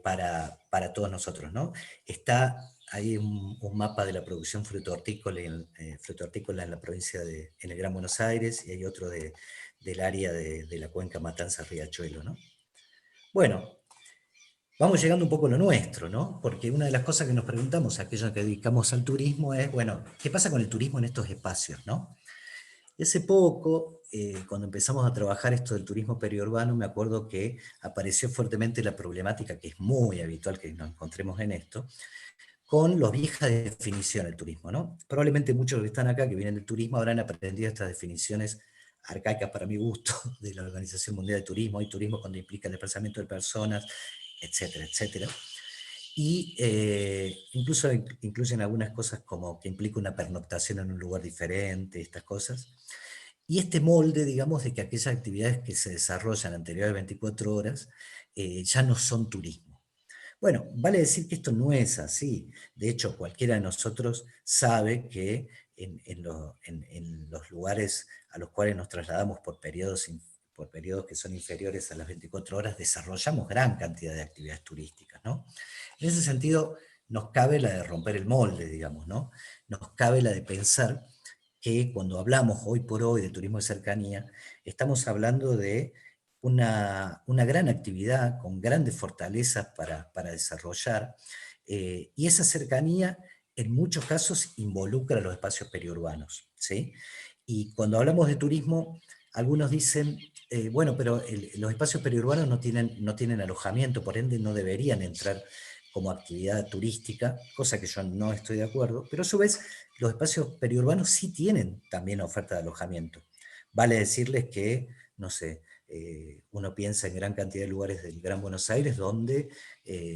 Para todos nosotros, ¿no? Está ahí un mapa de la producción fruto-hortícola en la provincia en el Gran Buenos Aires, y hay otro del área de la cuenca Matanza-Riachuelo, ¿no? Bueno, vamos llegando un poco a lo nuestro, ¿no? Porque una de las cosas que nos preguntamos, aquellos que dedicamos al turismo, es, bueno, ¿qué pasa con el turismo en estos espacios, no? Y hace poco, cuando empezamos a trabajar esto del turismo periurbano, me acuerdo que apareció fuertemente la problemática, que es muy habitual que nos encontremos en esto, con la vieja definición del turismo, ¿no? Probablemente muchos de los que están acá, que vienen del turismo, habrán aprendido estas definiciones arcaicas para mi gusto, de la Organización Mundial de Turismo. Hay turismo cuando implica el desplazamiento de personas, etcétera, etcétera. Y incluso incluyen algunas cosas como que implica una pernoctación en un lugar diferente, estas cosas. Y este molde, digamos, de que aquellas actividades que se desarrollan anteriores a 24 horas ya no son turismo. Bueno, vale decir que esto no es así. De hecho, cualquiera de nosotros sabe que en los lugares a los cuales nos trasladamos por periodos que son inferiores a las 24 horas, desarrollamos gran cantidad de actividades turísticas, ¿no? En ese sentido, nos cabe la de romper el molde, digamos, ¿no? Nos cabe la de pensar que cuando hablamos hoy por hoy de turismo de cercanía, estamos hablando de una gran actividad con grandes fortalezas para desarrollar, y esa cercanía en muchos casos involucra los espacios periurbanos, ¿sí? Y cuando hablamos de turismo, algunos dicen, bueno, pero los espacios periurbanos no tienen alojamiento, por ende no deberían entrar como actividad turística, cosa que yo no estoy de acuerdo, pero a su vez los espacios periurbanos sí tienen también oferta de alojamiento. Vale decirles que, no sé, uno piensa en gran cantidad de lugares del Gran Buenos Aires donde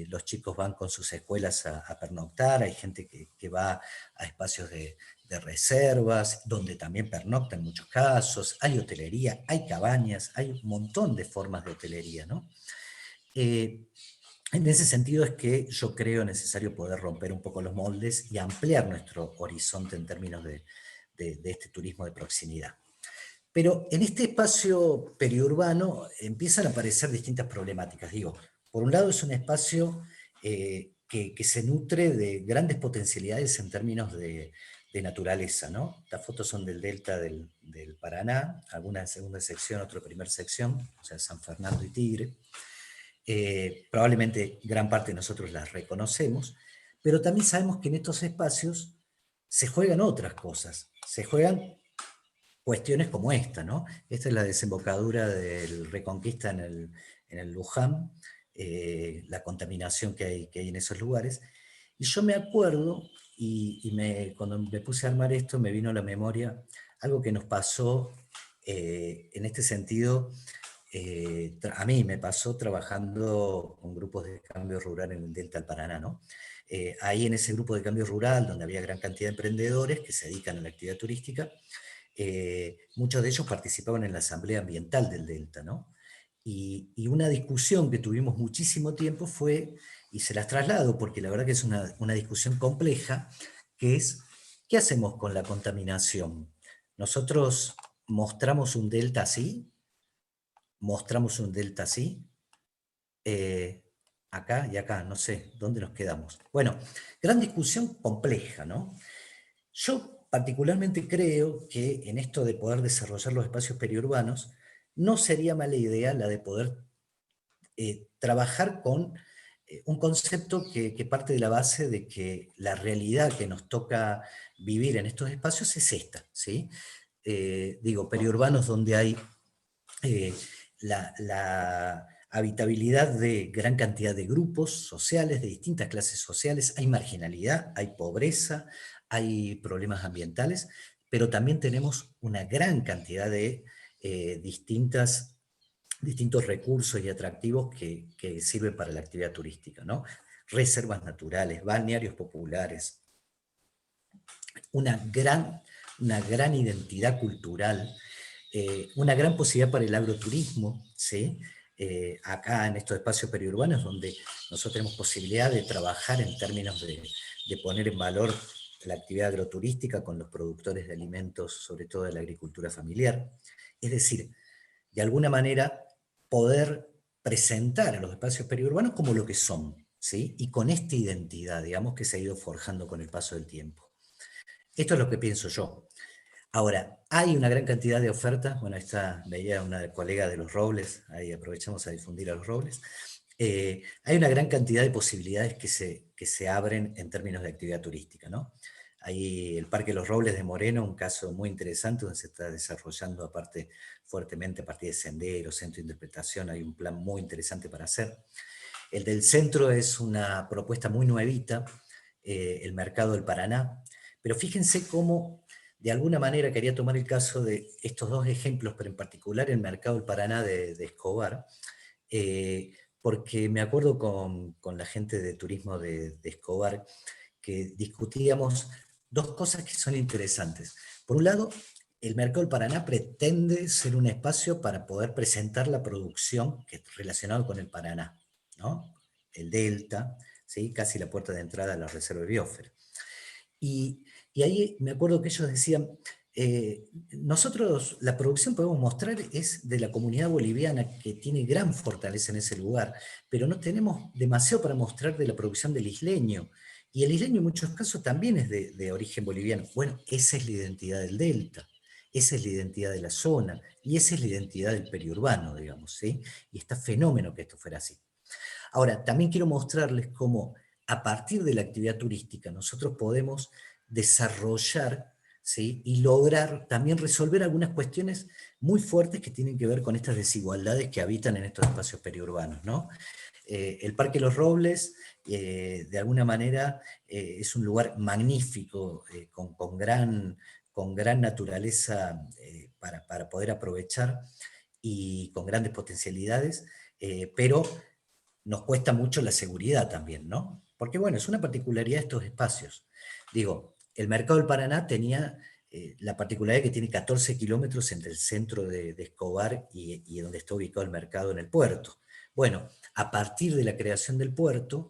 los chicos van con sus escuelas a pernoctar, hay gente que va a espacios de reservas, donde también pernocta en muchos casos, hay hotelería, hay cabañas, hay un montón de formas de hotelería, ¿no? En ese sentido es que yo creo necesario poder romper un poco los moldes y ampliar nuestro horizonte en términos de este turismo de proximidad. Pero en este espacio periurbano empiezan a aparecer distintas problemáticas. Digo, por un lado es un espacio que se nutre de grandes potencialidades en términos de naturaleza, ¿no? Estas fotos son del delta del Paraná, algunas en segunda sección, otra en primera sección, o sea, San Fernando y Tigre. Probablemente gran parte de nosotros las reconocemos, pero también sabemos que en estos espacios se juegan otras cosas, se juegan cuestiones como esta, ¿no? Esta es la desembocadura del Reconquista en el Luján, la contaminación que hay en esos lugares, y yo me acuerdo, cuando me puse a armar esto me vino a la memoria algo que nos pasó en este sentido a mí me pasó trabajando con grupos de cambio rural en el Delta del Paraná, ¿no? Ahí en ese grupo de cambio rural, donde había gran cantidad de emprendedores que se dedican a la actividad turística, muchos de ellos participaban en la Asamblea Ambiental del Delta, ¿no? Y una discusión que tuvimos muchísimo tiempo fue, y se las traslado porque la verdad que es una discusión compleja, que es, ¿qué hacemos con la contaminación? Nosotros mostramos un delta así, eh, acá y acá, no sé, ¿dónde nos quedamos? Bueno, gran discusión compleja, ¿no? Yo particularmente creo que en esto de poder desarrollar los espacios periurbanos, no sería mala idea la de poder trabajar con un concepto que parte de la base de que la realidad que nos toca vivir en estos espacios es esta, ¿sí? Digo, periurbanos donde hay la habitabilidad de gran cantidad de grupos sociales, de distintas clases sociales, hay marginalidad, hay pobreza, hay problemas ambientales, pero también tenemos una gran cantidad de distintos recursos y atractivos que sirven para la actividad turística, ¿no? Reservas naturales, balnearios populares, una gran identidad cultural, una gran posibilidad para el agroturismo, ¿sí? Acá en estos espacios periurbanos donde nosotros tenemos posibilidad de trabajar en términos de poner en valor la actividad agroturística con los productores de alimentos, sobre todo de la agricultura familiar. Es decir, de alguna manera poder presentar a los espacios periurbanos como lo que son, ¿sí? Y con esta identidad, digamos, que se ha ido forjando con el paso del tiempo. Esto es lo que pienso yo. Ahora, hay una gran cantidad de ofertas, bueno, ahí está, veía una colega de Los Robles, ahí aprovechamos a difundir a Los Robles, hay una gran cantidad de posibilidades que se abren en términos de actividad turística, ¿no? Hay el Parque Los Robles de Moreno, un caso muy interesante donde se está desarrollando aparte fuertemente a partir de senderos, centro de interpretación, hay un plan muy interesante para hacer. El del centro es una propuesta muy nuevita, el Mercado del Paraná, pero fíjense cómo de alguna manera quería tomar el caso de estos dos ejemplos, pero en particular el Mercado del Paraná de Escobar, porque me acuerdo con la gente de turismo de Escobar que discutíamos dos cosas que son interesantes. Por un lado, el Mercado del Paraná pretende ser un espacio para poder presentar la producción que relacionada con el Paraná, ¿no? El Delta, ¿sí? Casi la puerta de entrada a la Reserva de Biosfera. Y ahí me acuerdo que ellos decían, nosotros la producción que podemos mostrar es de la comunidad boliviana que tiene gran fortaleza en ese lugar, pero no tenemos demasiado para mostrar de la producción del isleño. Y el isleño en muchos casos también es de origen boliviano. Bueno, esa es la identidad del delta, esa es la identidad de la zona, y esa es la identidad del periurbano, digamos, ¿sí? Y está fenómeno que esto fuera así. Ahora, también quiero mostrarles cómo a partir de la actividad turística nosotros podemos desarrollar, ¿sí? Y lograr también resolver algunas cuestiones muy fuertes que tienen que ver con estas desigualdades que habitan en estos espacios periurbanos, ¿no? El Parque Los Robles, de alguna manera, es un lugar magnífico, con gran naturaleza para poder aprovechar y con grandes potencialidades, pero nos cuesta mucho la seguridad también, ¿no? Porque bueno, es una particularidad de estos espacios. Digo, el Mercado del Paraná tenía la particularidad que tiene 14 kilómetros entre el centro de Escobar y donde está ubicado el mercado en el puerto. Bueno, a partir de la creación del puerto,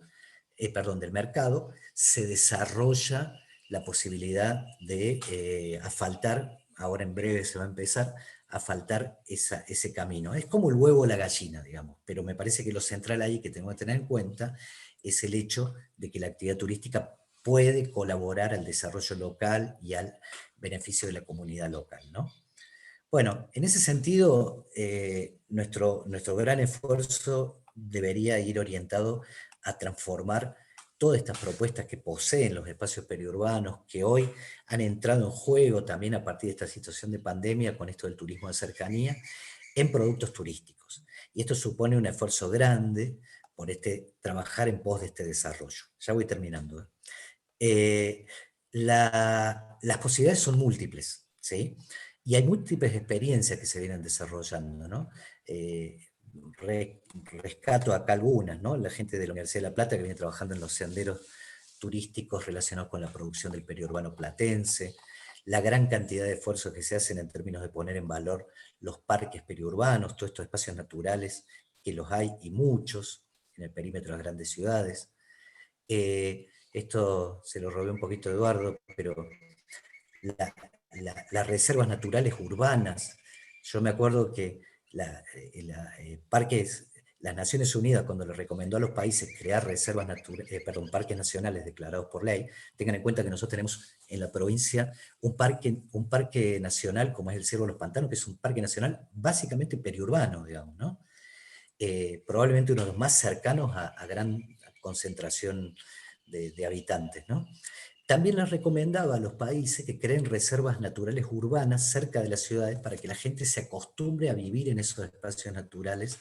del mercado, se desarrolla la posibilidad de asfaltar, ahora en breve se va a empezar, a faltar ese camino. Es como el huevo o la gallina, digamos, pero me parece que lo central ahí que tenemos que tener en cuenta es el hecho de que la actividad turística puede colaborar al desarrollo local y al beneficio de la comunidad local, ¿no? Bueno, en ese sentido, nuestro gran esfuerzo debería ir orientado a transformar todas estas propuestas que poseen los espacios periurbanos, que hoy han entrado en juego también a partir de esta situación de pandemia con esto del turismo de cercanía, en productos turísticos. Y esto supone un esfuerzo grande por trabajar en pos de este desarrollo. Ya voy terminando. Las posibilidades son múltiples, ¿sí? Y hay múltiples experiencias que se vienen desarrollando, ¿no? Rescato acá algunas, ¿no? La gente de la Universidad de La Plata que viene trabajando en los senderos turísticos relacionados con la producción del periurbano platense, la gran cantidad de esfuerzos que se hacen en términos de poner en valor los parques periurbanos, todos estos espacios naturales, que los hay y muchos en el perímetro de las grandes ciudades. Esto se lo robé un poquito a Eduardo, pero las reservas naturales urbanas, yo me acuerdo que las Naciones Unidas, cuando le recomendó a los países crear parques nacionales declarados por ley, tengan en cuenta que nosotros tenemos en la provincia un parque nacional como es el Ciervo de los Pantanos, que es un parque nacional básicamente periurbano, digamos, ¿no? Probablemente uno de los más cercanos a gran concentración de habitantes, ¿no? También les recomendaba a los países que creen reservas naturales urbanas cerca de las ciudades para que la gente se acostumbre a vivir en esos espacios naturales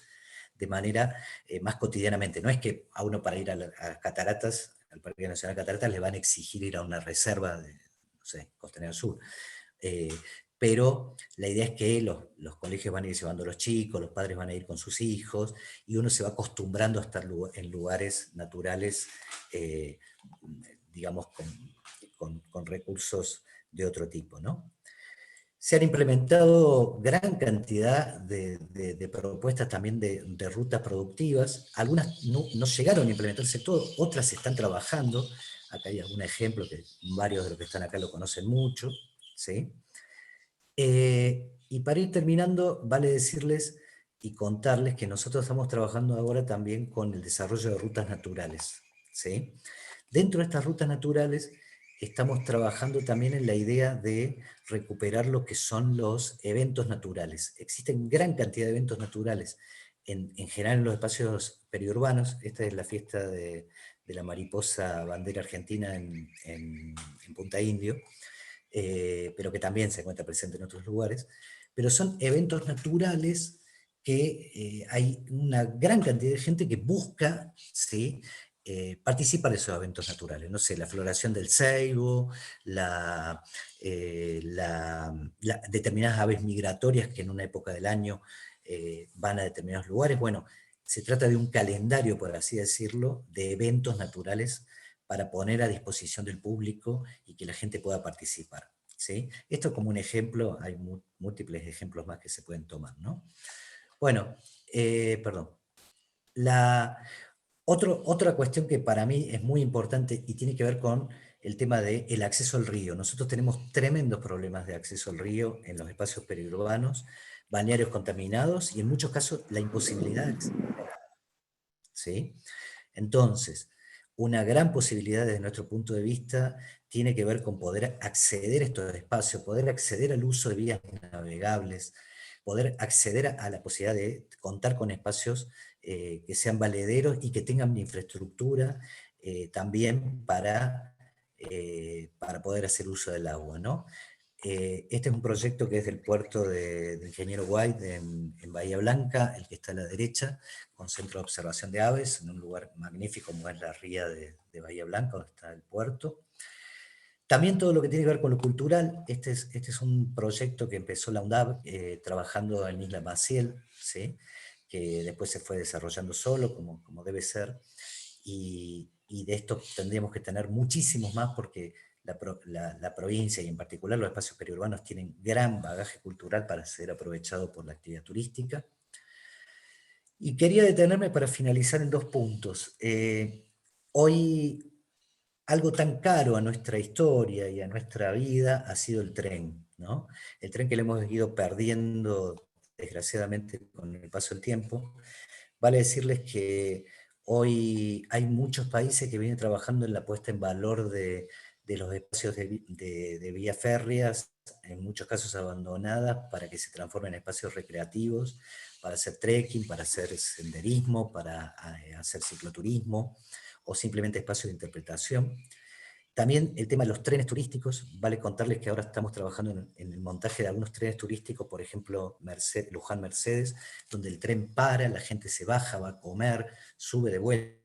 de manera más cotidianamente. No es que a uno para ir a las cataratas, al Parque Nacional de Cataratas, le van a exigir ir a una reserva de, no sé, Costanera Sur. Pero la idea es que los colegios van a ir llevando a los chicos, los padres van a ir con sus hijos, y uno se va acostumbrando a estar en lugares naturales, digamos, con recursos de otro tipo, ¿no? Se han implementado gran cantidad de propuestas también de rutas productivas. Algunas no llegaron a implementarse todo, otras se están trabajando. Acá hay algún ejemplo que varios de los que están acá lo conocen mucho, ¿sí? Y para ir terminando, vale decirles y contarles que nosotros estamos trabajando ahora también con el desarrollo de rutas naturales, ¿sí? Dentro de estas rutas naturales estamos trabajando también en la idea de recuperar lo que son los eventos naturales. Existen gran cantidad de eventos naturales, en general en los espacios periurbanos. Esta es la fiesta de la mariposa bandera argentina en Punta Indio, pero que también se encuentra presente en otros lugares. Pero son eventos naturales que hay una gran cantidad de gente que busca, ¿sí?, participar de esos eventos naturales. No sé, la floración del ceibo, determinadas aves migratorias que en una época del año van a determinados lugares. Bueno, se trata de un calendario, por así decirlo, de eventos naturales para poner a disposición del público y que la gente pueda participar, ¿sí? Esto como un ejemplo, hay múltiples ejemplos más que se pueden tomar, ¿no? Bueno, perdón. Otra cuestión que para mí es muy importante y tiene que ver con el tema del acceso al río. Nosotros tenemos tremendos problemas de acceso al río en los espacios periurbanos, balnearios contaminados y en muchos casos la imposibilidad de acceder, ¿sí? Entonces, una gran posibilidad desde nuestro punto de vista tiene que ver con poder acceder a estos espacios, poder acceder al uso de vías navegables, poder acceder a la posibilidad de contar con espacios que sean valederos y que tengan infraestructura también para poder hacer uso del agua, ¿no? Este es un proyecto que es del puerto de Ingeniero White en Bahía Blanca, el que está a la derecha, con centro de observación de aves, en un lugar magnífico como es la ría de Bahía Blanca, donde está el puerto. También todo lo que tiene que ver con lo cultural, este es un proyecto que empezó la UNDAV trabajando en Isla Maciel, ¿sí?, que después se fue desarrollando solo, como debe ser, y de esto tendríamos que tener muchísimos más porque la provincia y en particular los espacios periurbanos tienen gran bagaje cultural para ser aprovechado por la actividad turística. Y quería detenerme para finalizar en 2 puntos. Hoy algo tan caro a nuestra historia y a nuestra vida ha sido el tren, ¿no? El tren que le hemos ido perdiendo desgraciadamente con el paso del tiempo. Vale decirles que hoy hay muchos países que vienen trabajando en la puesta en valor de los espacios de vías férreas, en muchos casos abandonadas, para que se transformen en espacios recreativos, para hacer trekking, para hacer senderismo, para hacer cicloturismo, o simplemente espacios de interpretación. También el tema de los trenes turísticos, vale contarles que ahora estamos trabajando en el montaje de algunos trenes turísticos, por ejemplo, Luján Mercedes, donde el tren para, la gente se baja, va a comer, sube de vuelta.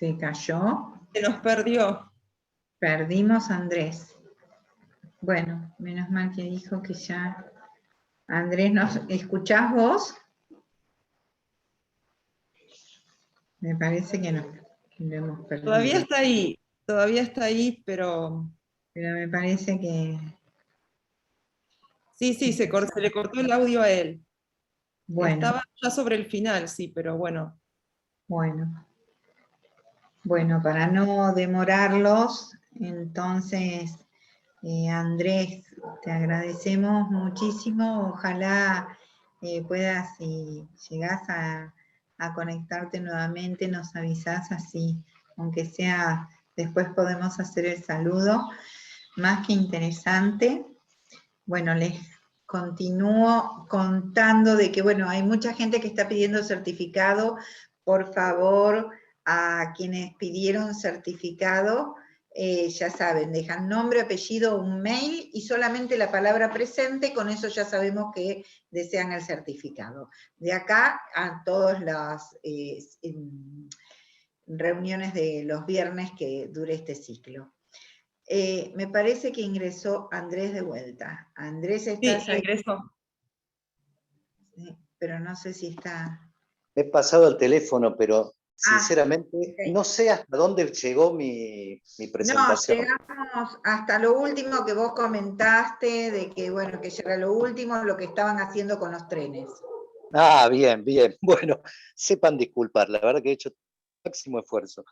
Se cayó. Se nos perdió. Perdimos a Andrés. Bueno, menos mal que dijo que ya... Andrés, ¿nos escuchás vos? Me parece que no, que lo hemos perdido. Todavía está ahí, pero... Pero me parece que... Sí, se le cortó el audio a él. Bueno. Estaba ya sobre el final, sí, pero bueno. Bueno. Bueno, para no demorarlos, entonces, Andrés, te agradecemos muchísimo. Ojalá puedas, si llegás a conectarte nuevamente, nos avisás así, aunque sea, después podemos hacer el saludo. Más que interesante. Bueno, les continúo contando de que, bueno, hay mucha gente que está pidiendo certificado. Por favor, a quienes pidieron certificado, ya saben, dejan nombre, apellido, un mail y solamente la palabra presente, con eso ya sabemos que desean el certificado. De acá a todas las reuniones de los viernes que dure este ciclo. Me parece que ingresó Andrés de vuelta. Andrés, ¿estás ahí? Ingresó. Sí, pero no sé si está... Me he pasado el teléfono, pero sinceramente okay. No sé hasta dónde llegó mi presentación. No, llegamos hasta lo último que vos comentaste, de que, bueno, que ya era lo último, lo que estaban haciendo con los trenes. Ah, bien. Bueno, sepan disculpar, la verdad que he hecho máximo esfuerzo.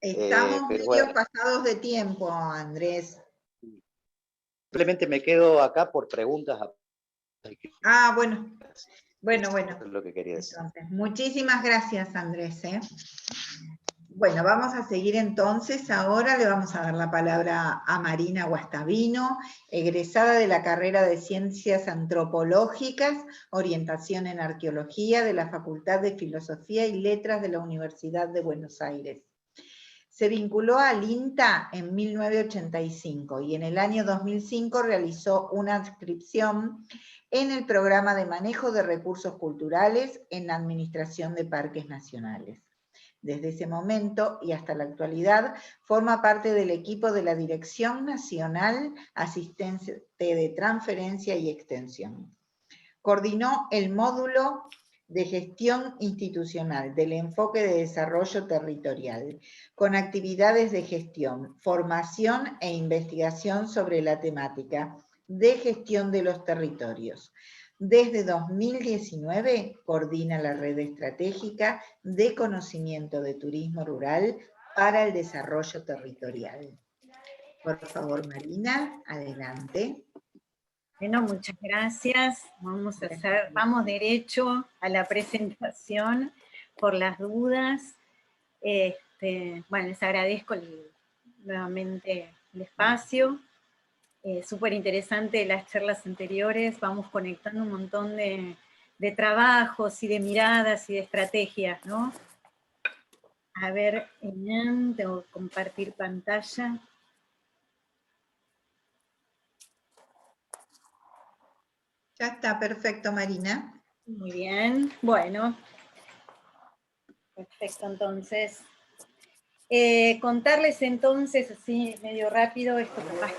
Estamos medio pasados de tiempo, Andrés. Simplemente me quedo acá por preguntas. Ah, bueno. Bueno. Eso es lo que quería decir. Entonces, muchísimas gracias, Andrés. Bueno, vamos a seguir entonces. Ahora le vamos a dar la palabra a Marina Guastavino, egresada de la carrera de Ciencias Antropológicas, orientación en Arqueología de la Facultad de Filosofía y Letras de la Universidad de Buenos Aires. Se vinculó al INTA en 1985 y en el año 2005 realizó una adscripción en el Programa de Manejo de Recursos Culturales en la Administración de Parques Nacionales. Desde ese momento y hasta la actualidad forma parte del equipo de la Dirección Nacional Asistente de Transferencia y Extensión. Coordinó el módulo de gestión institucional del enfoque de desarrollo territorial, con actividades de gestión, formación e investigación sobre la temática de gestión de los territorios. Desde 2019 coordina la red estratégica de conocimiento de turismo rural para el desarrollo territorial. Por favor, Marina, adelante. Bueno, muchas gracias. Vamos derecho a la presentación por las dudas. Bueno, les agradezco nuevamente el espacio. Súper interesante las charlas anteriores. Vamos conectando un montón de trabajos y de miradas y de estrategias, ¿no? A ver, tengo que compartir pantalla. Ya está, perfecto, Marina. Muy bien, bueno. Perfecto, entonces. Contarles entonces, así medio rápido, esto capaz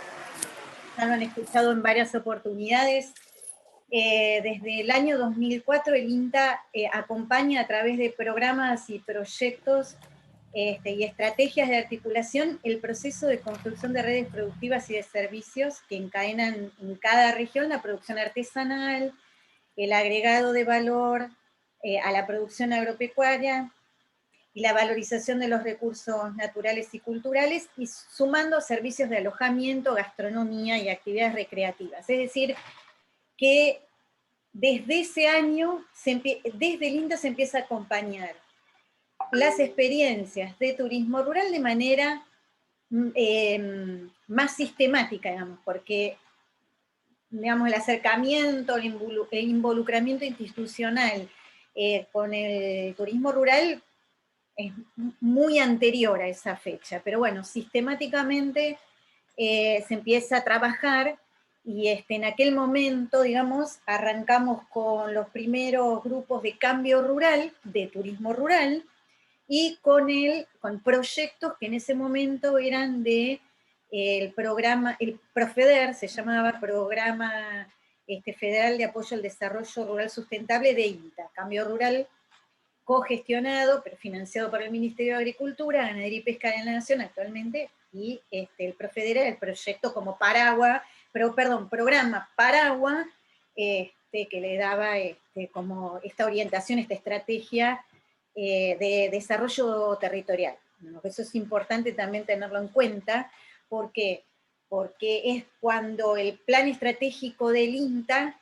ya lo han escuchado en varias oportunidades. Desde el año 2004 el INTA acompaña a través de programas y proyectos y estrategias de articulación el proceso de construcción de redes productivas y de servicios que encadenan en cada región la producción artesanal, el agregado de valor a la producción agropecuaria y la valorización de los recursos naturales y culturales, y sumando servicios de alojamiento, gastronomía y actividades recreativas. Es decir, que desde ese año, desde el INTA se empieza a acompañar las experiencias de turismo rural de manera más sistemática, digamos, porque digamos, el acercamiento, el involucramiento institucional con el turismo rural es muy anterior a esa fecha, pero bueno, sistemáticamente se empieza a trabajar y en aquel momento, digamos, arrancamos con los primeros grupos de cambio rural, de turismo rural, y con proyectos que en ese momento eran de el programa, el PROFEDER se llamaba, Programa Federal de Apoyo al Desarrollo Rural Sustentable de INTA, Cambio Rural, cogestionado, pero financiado por el Ministerio de Agricultura, Ganadería y Pesca de la Nación actualmente, y el PROFEDER era el proyecto como paraguas, programa paraguas, que le daba como esta orientación, esta estrategia de desarrollo territorial. Bueno, eso es importante también tenerlo en cuenta, porque es cuando el plan estratégico del INTA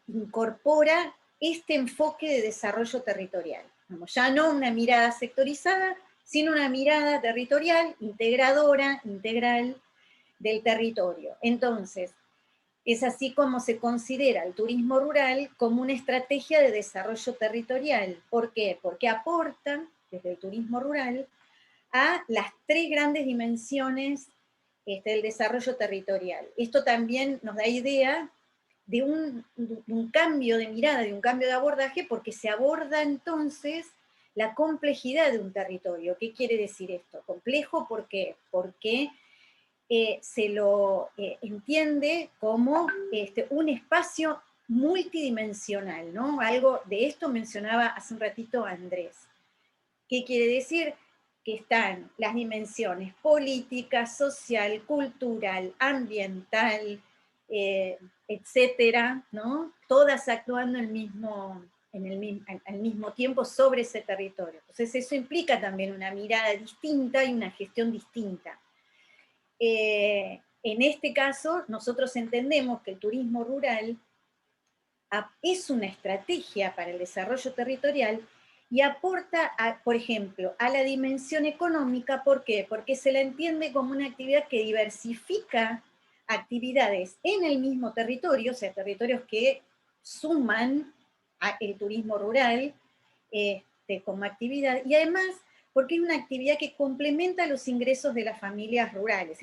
incorpora este enfoque de desarrollo territorial. Ya no una mirada sectorizada, sino una mirada territorial, integradora, integral del territorio. Entonces, es así como se considera el turismo rural como una estrategia de desarrollo territorial. ¿Por qué? Porque aporta, desde el turismo rural, a las tres grandes dimensiones del desarrollo territorial. Esto también nos da idea de un cambio de mirada, de un cambio de abordaje, porque se aborda entonces la complejidad de un territorio. ¿Qué quiere decir esto? Complejo, ¿por qué? Porque se lo entiende como un espacio multidimensional, ¿no? Algo de esto mencionaba hace un ratito Andrés. ¿Qué quiere decir? Que están las dimensiones política, social, cultural, ambiental, etcétera, ¿no? Todas actuando al mismo tiempo sobre ese territorio. Entonces eso implica también una mirada distinta y una gestión distinta. En este caso, nosotros entendemos que el turismo rural es una estrategia para el desarrollo territorial y aporta, por ejemplo, a la dimensión económica. ¿Por qué? Porque se la entiende como una actividad que diversifica actividades en el mismo territorio, o sea, territorios que suman el turismo rural como actividad, y además porque es una actividad que complementa los ingresos de las familias rurales.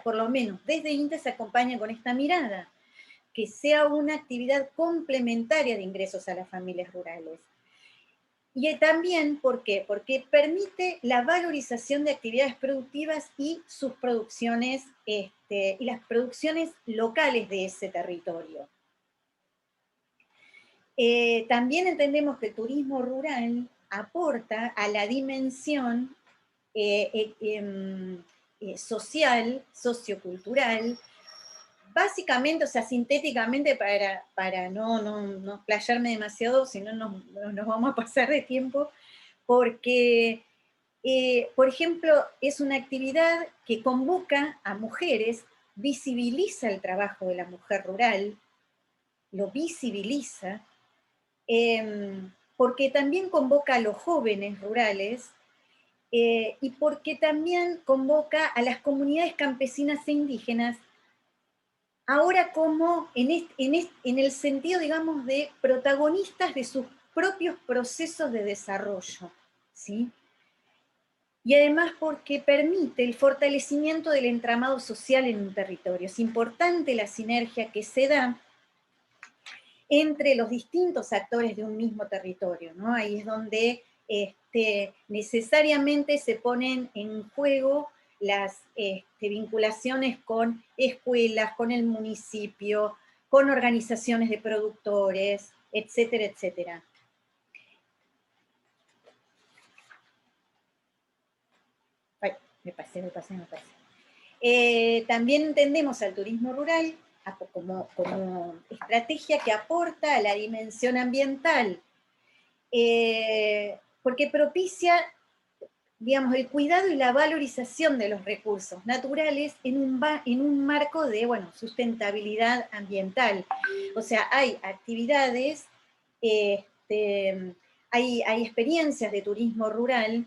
Por lo menos desde INTA se acompaña con esta mirada, que sea una actividad complementaria de ingresos a las familias rurales. Y también, ¿por qué? Porque permite la valorización de actividades productivas y sus producciones, y las producciones locales de ese territorio. También entendemos que el turismo rural aporta a la dimensión social, sociocultural, básicamente, o sea, sintéticamente, para no explayarme demasiado, si no nos vamos a pasar de tiempo, porque, por ejemplo, es una actividad que convoca a mujeres, visibiliza el trabajo de la mujer rural, lo visibiliza, porque también convoca a los jóvenes rurales, y porque también convoca a las comunidades campesinas e indígenas, ahora como en el sentido, digamos, de protagonistas de sus propios procesos de desarrollo, ¿sí? Y además porque permite el fortalecimiento del entramado social en un territorio. Es importante la sinergia que se da entre los distintos actores de un mismo territorio, ¿no? Ahí es donde necesariamente se ponen en juego las vinculaciones con escuelas, con el municipio, con organizaciones de productores, etcétera, etcétera. Ay, me pasé. También entendemos al turismo rural como estrategia que aporta a la dimensión ambiental, porque propicia, digamos, el cuidado y la valorización de los recursos naturales en un marco de, bueno, sustentabilidad ambiental. O sea, hay actividades, hay experiencias de turismo rural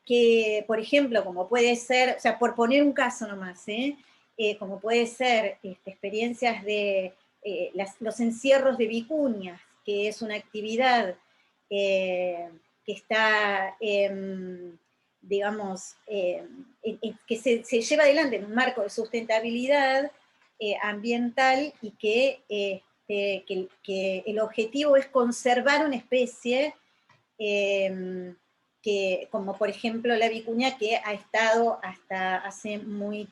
que, por ejemplo, como puede ser, o sea, por poner un caso nomás, como puede ser experiencias de los encierros de vicuñas, que es una actividad que está, digamos, que se lleva adelante en un marco de sustentabilidad ambiental y que el objetivo es conservar una especie que, como por ejemplo la vicuña, que ha estado hasta hace muy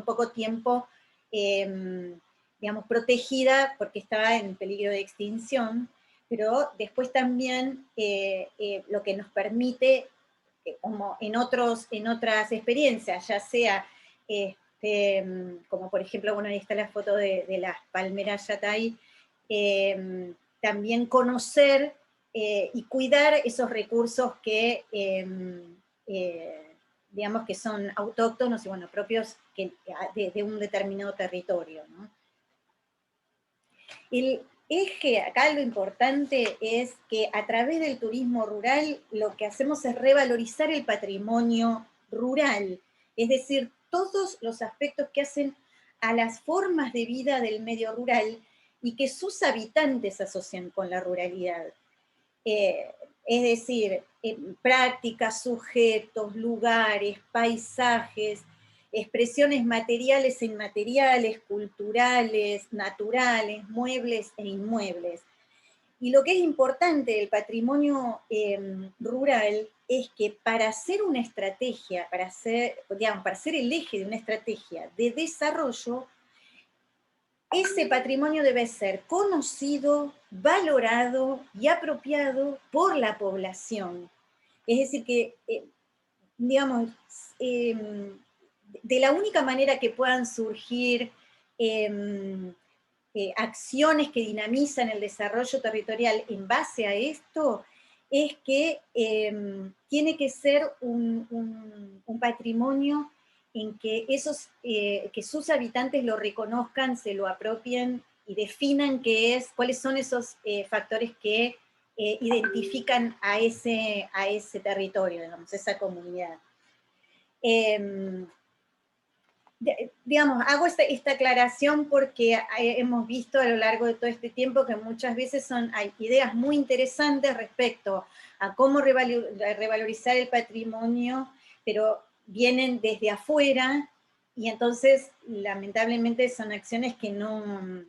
poco tiempo, digamos, protegida porque estaba en peligro de extinción, pero después también lo que nos permite, como en otras experiencias, ya sea, como por ejemplo, bueno, ahí está la foto de las palmeras Yatay, también conocer y cuidar esos recursos que, digamos, que son autóctonos y, bueno, propios de un determinado territorio, ¿no? El eje, acá lo importante es que a través del turismo rural lo que hacemos es revalorizar el patrimonio rural, es decir, todos los aspectos que hacen a las formas de vida del medio rural y que sus habitantes asocian con la ruralidad. Es decir, prácticas, sujetos, lugares, paisajes, expresiones materiales e inmateriales, culturales, naturales, muebles e inmuebles. Y lo que es importante del patrimonio rural es que para hacer una estrategia, para ser el eje de una estrategia de desarrollo, ese patrimonio debe ser conocido, valorado y apropiado por la población. Es decir, que, digamos, de la única manera que puedan surgir acciones que dinamizan el desarrollo territorial en base a esto, es que tiene que ser un patrimonio en que, que sus habitantes lo reconozcan, se lo apropien y definan cuáles son esos factores que identifican a ese territorio, digamos, esa comunidad. Digamos, hago esta aclaración porque hemos visto a lo largo de todo este tiempo que muchas veces hay ideas muy interesantes respecto a cómo revalorizar el patrimonio, pero vienen desde afuera, y entonces lamentablemente son acciones que no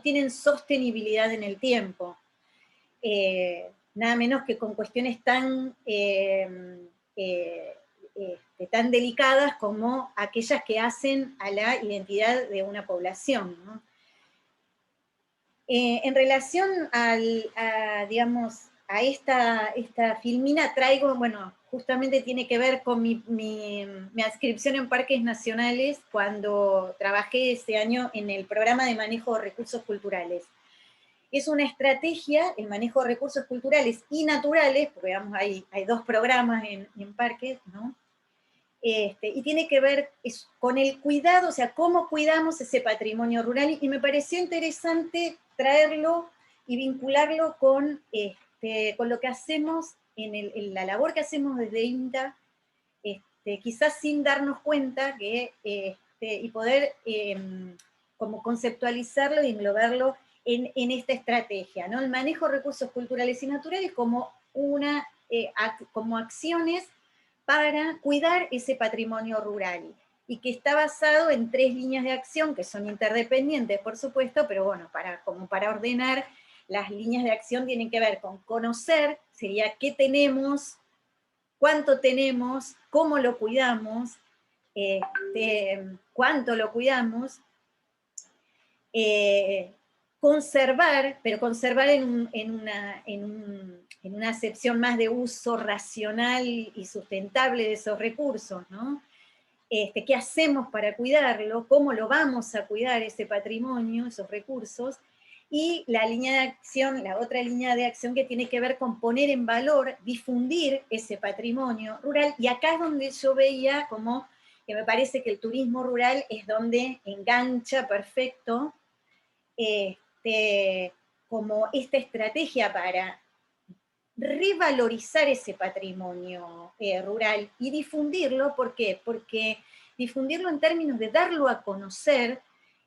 tienen sostenibilidad en el tiempo. Nada menos que con cuestiones tan delicadas como aquellas que hacen a la identidad de una población, ¿no? En relación a esta filmina traigo, bueno, justamente tiene que ver con mi adscripción en parques nacionales cuando trabajé ese año en el programa de manejo de recursos culturales. Es una estrategia, el manejo de recursos culturales y naturales, porque digamos, hay dos programas en parques, ¿no? Y tiene que ver con el cuidado, o sea, cómo cuidamos ese patrimonio rural, y me pareció interesante traerlo y vincularlo con lo que hacemos, en la labor que hacemos desde INTA, quizás sin darnos cuenta, y poder como conceptualizarlo y englobarlo en esta estrategia, ¿no? El manejo de recursos culturales y naturales como como acciones para cuidar ese patrimonio rural, y que está basado en 3 líneas de acción que son interdependientes, por supuesto, pero bueno, como para ordenar, las líneas de acción tienen que ver con conocer, sería qué tenemos, cuánto tenemos, cómo lo cuidamos, cuánto lo cuidamos, conservar, pero conservar en una acepción más de uso racional y sustentable de esos recursos, ¿no? ¿Qué hacemos para cuidarlo? ¿Cómo lo vamos a cuidar ese patrimonio, esos recursos? Y la otra línea de acción que tiene que ver con poner en valor, difundir ese patrimonio rural, y acá es donde yo veía como que me parece que el turismo rural es donde engancha perfecto como esta estrategia para revalorizar ese patrimonio rural y difundirlo. ¿Por qué? Porque difundirlo en términos de darlo a conocer,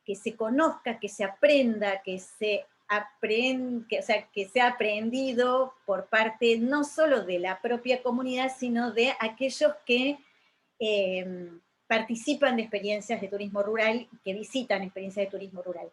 que se conozca, que se aprenda, que sea aprendido por parte no solo de la propia comunidad, sino de aquellos que participan de experiencias de turismo rural, que visitan experiencias de turismo rural.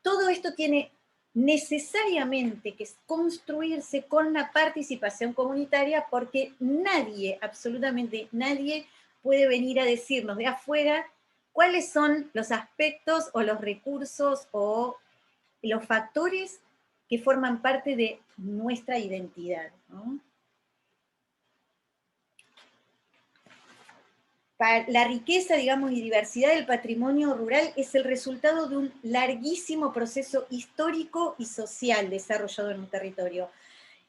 Todo esto tiene necesariamente que construirse con la participación comunitaria, porque nadie, absolutamente nadie, puede venir a decirnos de afuera cuáles son los aspectos o los recursos o los factores que forman parte de nuestra identidad, ¿no? La riqueza, digamos, y diversidad del patrimonio rural es el resultado de un larguísimo proceso histórico y social desarrollado en un territorio.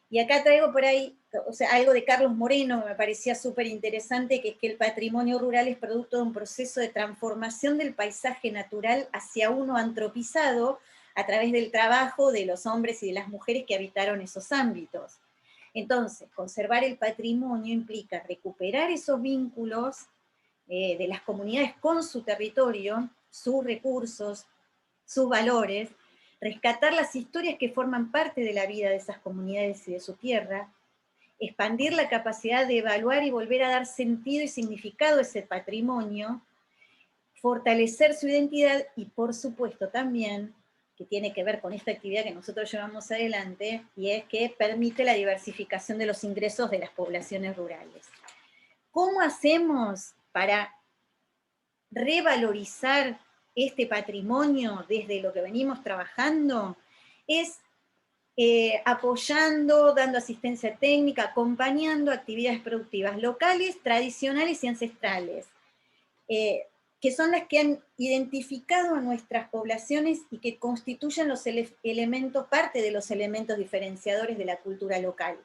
Y acá traigo por ahí, o sea, algo de Carlos Moreno, que me parecía súper interesante, que es que el patrimonio rural es producto de un proceso de transformación del paisaje natural hacia uno antropizado a través del trabajo de los hombres y de las mujeres que habitaron esos ámbitos. Entonces, conservar el patrimonio implica recuperar esos vínculos de las comunidades con su territorio, sus recursos, sus valores, rescatar las historias que forman parte de la vida de esas comunidades y de su tierra, expandir la capacidad de evaluar y volver a dar sentido y significado a ese patrimonio, fortalecer su identidad y, por supuesto, también, que tiene que ver con esta actividad que nosotros llevamos adelante, y es que permite la diversificación de los ingresos de las poblaciones rurales. ¿Cómo hacemos para revalorizar este patrimonio desde lo que venimos trabajando? Es apoyando, dando asistencia técnica, acompañando actividades productivas locales, tradicionales y ancestrales, que son las que han identificado a nuestras poblaciones y que constituyen los elementos, parte de los elementos diferenciadores de la cultura local.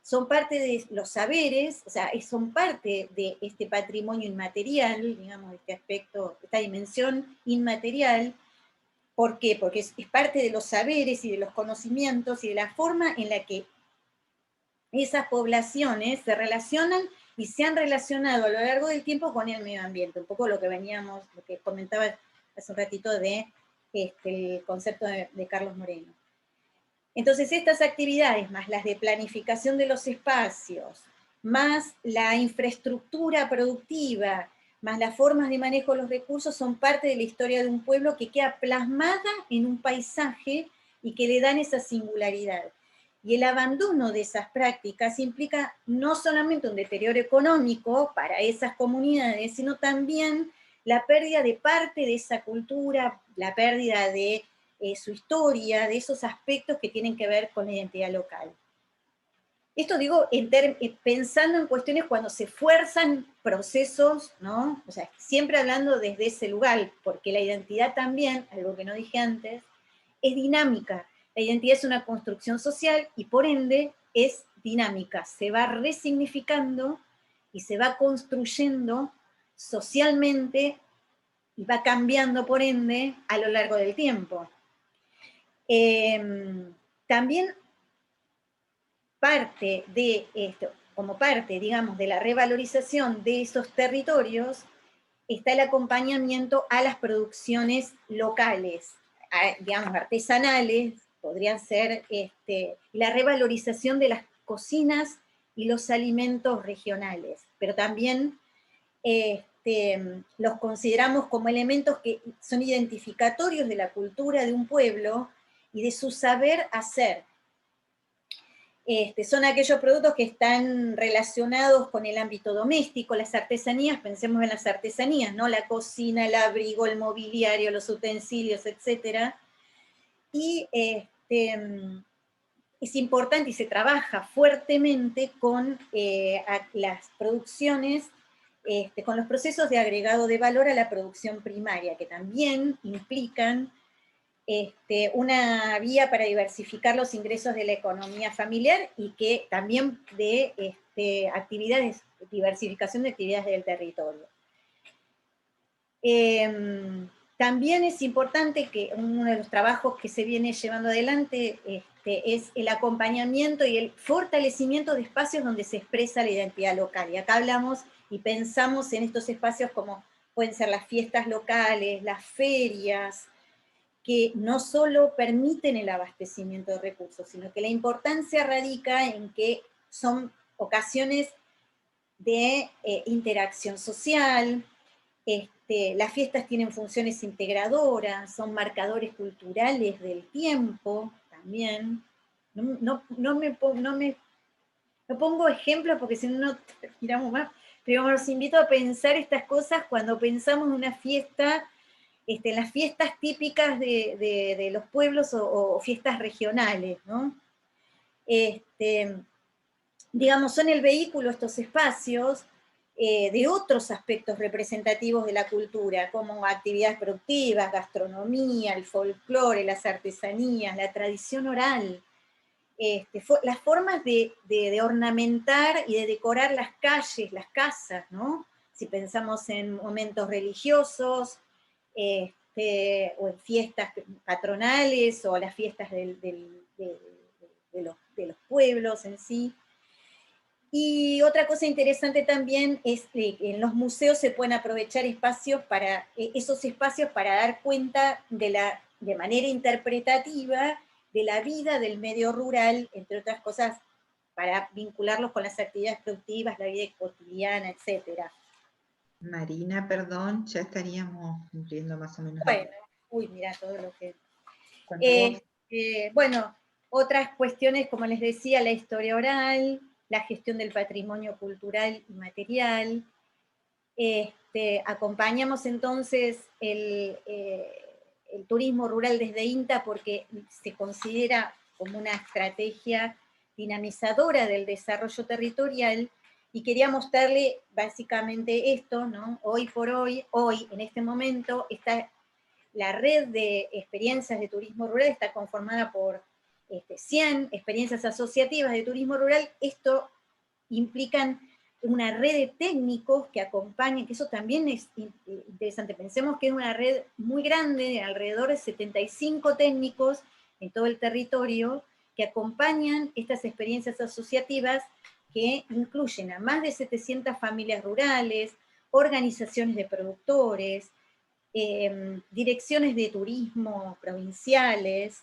Son parte de los saberes, o sea, son parte de este patrimonio inmaterial, digamos, este aspecto, esta dimensión inmaterial. ¿Por qué? Porque es parte de los saberes y de los conocimientos y de la forma en la que esas poblaciones se relacionan y se han relacionado a lo largo del tiempo con el medio ambiente. Un poco lo que veníamos, lo que comentaba hace un ratito de el concepto de Carlos Moreno. Entonces, estas actividades, más las de planificación de los espacios, más la infraestructura productiva, más las formas de manejo de los recursos, son parte de la historia de un pueblo que queda plasmada en un paisaje y que le dan esa singularidad. Y el abandono de esas prácticas implica no solamente un deterioro económico para esas comunidades, sino también la pérdida de parte de esa cultura, la pérdida de su historia, de esos aspectos que tienen que ver con la identidad local. Esto digo pensando en cuestiones cuando se fuerzan procesos, ¿no? O sea, siempre hablando desde ese lugar, porque la identidad también, algo que no dije antes, es dinámica. La identidad es una construcción social y por ende es dinámica. Se va resignificando y se va construyendo socialmente y va cambiando por ende a lo largo del tiempo. También parte de esto, como parte, digamos, de la revalorización de esos territorios, está el acompañamiento a las producciones locales, digamos, artesanales, podrían ser la revalorización de las cocinas y los alimentos regionales, pero también los consideramos como elementos que son identificatorios de la cultura de un pueblo y de su saber hacer. Son aquellos productos que están relacionados con el ámbito doméstico, las artesanías, pensemos en las artesanías, ¿no? La cocina, el abrigo, el mobiliario, los utensilios, etc. Y es importante y se trabaja fuertemente con las producciones, con los procesos de agregado de valor a la producción primaria, que también implican una vía para diversificar los ingresos de la economía familiar y que también de actividades, diversificación de actividades del territorio. También es importante que uno de los trabajos que se viene llevando adelante es el acompañamiento y el fortalecimiento de espacios donde se expresa la identidad local. Y acá hablamos y pensamos en estos espacios como pueden ser las fiestas locales, las ferias, que no solo permiten el abastecimiento de recursos, sino que la importancia radica en que son ocasiones de interacción social. Las fiestas tienen funciones integradoras, son marcadores culturales del tiempo también. No pongo ejemplos porque si no, no miramos más, pero los invito a pensar estas cosas cuando pensamos en una fiesta, las fiestas típicas de los pueblos o fiestas regionales, ¿no? Digamos, son el vehículo estos espacios de otros aspectos representativos de la cultura, como actividades productivas, gastronomía, el folclore, las artesanías, la tradición oral, las formas de ornamentar y de decorar las calles, las casas, ¿no? Si pensamos en momentos religiosos, o en fiestas patronales, o las fiestas de los pueblos en sí. Y otra cosa interesante también es que en los museos se pueden aprovechar esos espacios para dar cuenta de manera interpretativa de la vida del medio rural, entre otras cosas, para vincularlos con las actividades productivas, la vida cotidiana, etc. Marina, perdón, ya estaríamos cumpliendo más o menos. Bueno, mira todo lo que... Cuando bueno, otras cuestiones, como les decía, la historia oral, la gestión del patrimonio cultural y material. Acompañamos entonces el turismo rural desde INTA porque se considera como una estrategia dinamizadora del desarrollo territorial, y quería mostrarle básicamente esto, ¿no? Hoy por hoy, en este momento, la red de experiencias de turismo rural está conformada por 100 experiencias asociativas de turismo rural. Esto implican una red de técnicos que acompañan, que eso también es interesante. Pensemos que es una red muy grande, de alrededor de 75 técnicos en todo el territorio, que acompañan estas experiencias asociativas que incluyen a más de 700 familias rurales, organizaciones de productores, direcciones de turismo provinciales,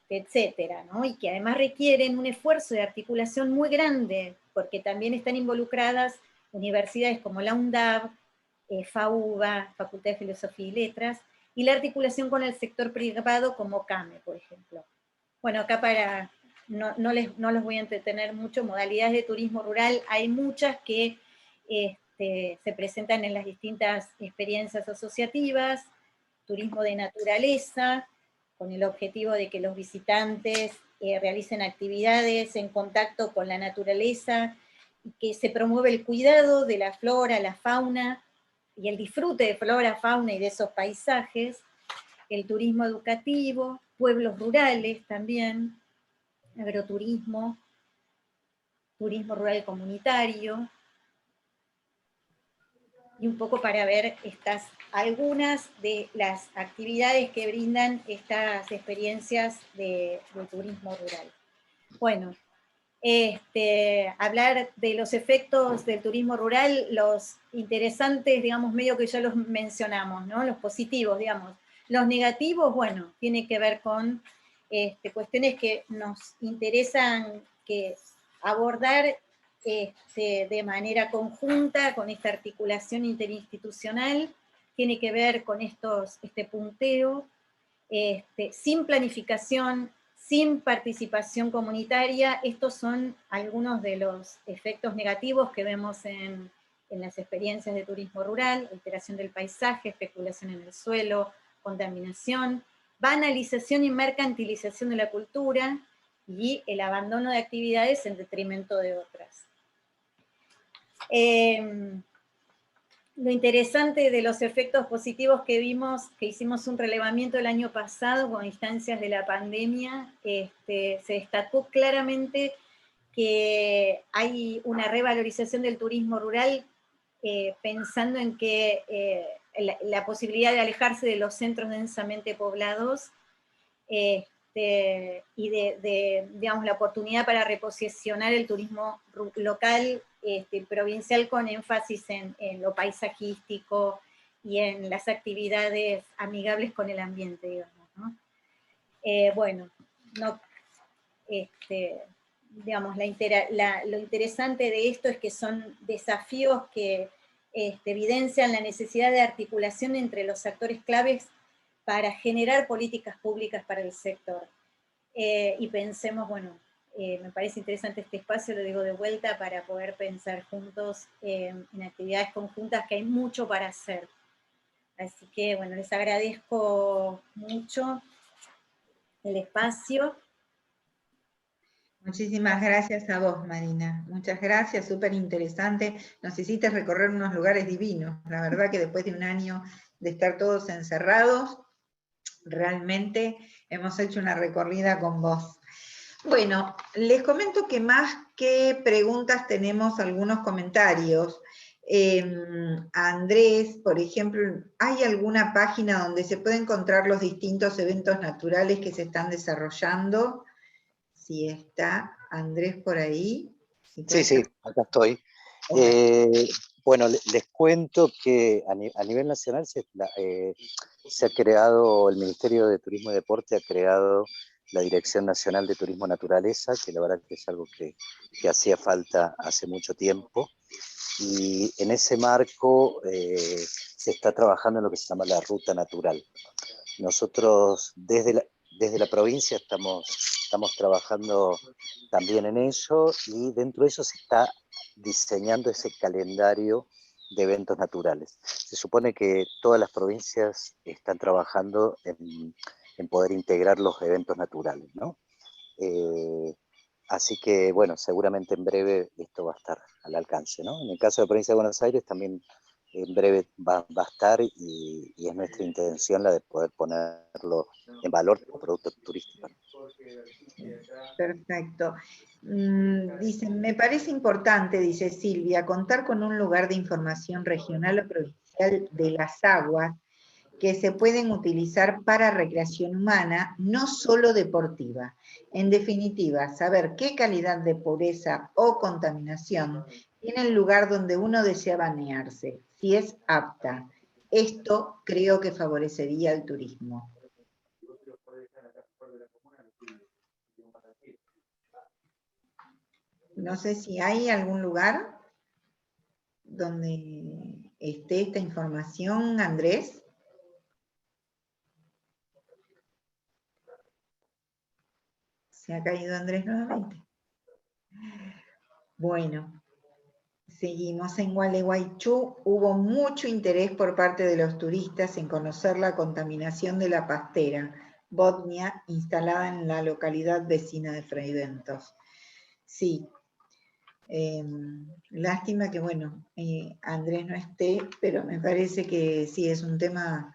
etcétera, ¿no? Y que además requieren un esfuerzo de articulación muy grande, porque también están involucradas universidades como la UNDAV, FAUBA, Facultad de Filosofía y Letras, y la articulación con el sector privado como CAME, por ejemplo. Bueno, acá no los voy a entretener mucho, modalidades de turismo rural, hay muchas que se presentan en las distintas experiencias asociativas, turismo de naturaleza, con el objetivo de que los visitantes realicen actividades en contacto con la naturaleza, y que se promueve el cuidado de la flora, la fauna, y el disfrute de flora, fauna y de esos paisajes, el turismo educativo, pueblos rurales también, agroturismo, turismo rural comunitario, y un poco para ver algunas de las actividades que brindan estas experiencias de turismo rural. Bueno, hablar de los efectos del turismo rural, los interesantes, digamos, medio que ya los mencionamos, ¿no? Los positivos, digamos. Los negativos, bueno, tiene que ver con cuestiones que nos interesan abordar de manera conjunta con esta articulación interinstitucional, tiene que ver con este punteo, sin planificación, sin participación comunitaria. Estos son algunos de los efectos negativos que vemos en las experiencias de turismo rural: alteración del paisaje, especulación en el suelo, contaminación, banalización y mercantilización de la cultura, y el abandono de actividades en detrimento de otras. Lo interesante de los efectos positivos que vimos, que hicimos un relevamiento el año pasado con instancias de la pandemia, se destacó claramente que hay una revalorización del turismo rural, pensando en que la posibilidad de alejarse de los centros densamente poblados, y digamos, la oportunidad para reposicionar el turismo local, provincial, con énfasis en lo paisajístico y en las actividades amigables con el ambiente, digamos, ¿no? Bueno, digamos, lo interesante de esto es que son desafíos que evidencian la necesidad de articulación entre los actores claves para generar políticas públicas para el sector. y pensemos, bueno, me parece interesante este espacio, lo digo de vuelta, para poder pensar juntos en actividades conjuntas, que hay mucho para hacer. Así que, bueno, les agradezco mucho el espacio. Muchísimas gracias a vos, Marina. Muchas gracias, súper interesante. Nos hiciste recorrer unos lugares divinos. La verdad que después de un año de estar todos encerrados, realmente hemos hecho una recorrida con vos. Bueno, les comento que más que preguntas tenemos algunos comentarios. Andrés, por ejemplo, ¿hay alguna página donde se puede encontrar los distintos eventos naturales que se están desarrollando? Si está Andrés por ahí. Sí, acá estoy. Okay. Bueno, les cuento que a nivel nacional se ha creado, el Ministerio de Turismo y Deporte ha creado la Dirección Nacional de Turismo Naturaleza, que la verdad que es algo que hacía falta hace mucho tiempo. Y en ese marco se está trabajando en lo que se llama la Ruta Natural. Nosotros desde la provincia estamos trabajando también en ello, y dentro de eso se está diseñando ese calendario de eventos naturales. Se supone que todas las provincias están trabajando en poder integrar los eventos naturales, ¿no? Así que, bueno, seguramente en breve esto va a estar al alcance, ¿no? En el caso de la provincia de Buenos Aires también en breve va a estar, y es nuestra intención la de poder ponerlo en valor como producto turístico. Perfecto. Dicen, me parece importante, dice Silvia, contar con un lugar de información regional o provincial de las aguas que se pueden utilizar para recreación humana, no solo deportiva. En definitiva, saber qué calidad de pureza o contaminación tiene el lugar donde uno desea bañarse, si es apta. Esto creo que favorecería el turismo. No sé si hay algún lugar donde esté esta información, Andrés. Se ha caído Andrés nuevamente. Bueno, seguimos en Gualeguaychú. Hubo mucho interés por parte de los turistas en conocer la contaminación de la pastera, Botnia, instalada en la localidad vecina de Fraiventos. Sí. Lástima que, bueno, Andrés no esté, pero me parece que sí, es un tema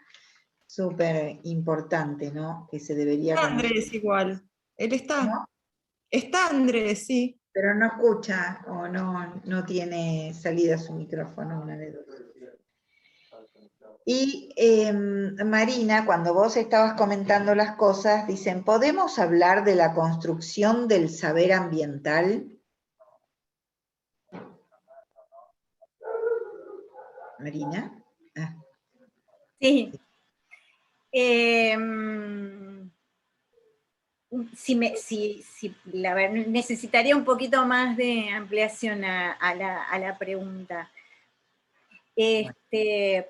súper importante, ¿no? Que se debería Está conocer. Andrés igual, él está. ¿No? Está Andrés, sí. Pero no escucha o no tiene salida su micrófono, una de dos. Y Marina, cuando vos estabas comentando las cosas, dicen, ¿podemos hablar de la construcción del saber ambiental? Marina. Ah. Sí. Necesitaría un poquito más de ampliación a la pregunta.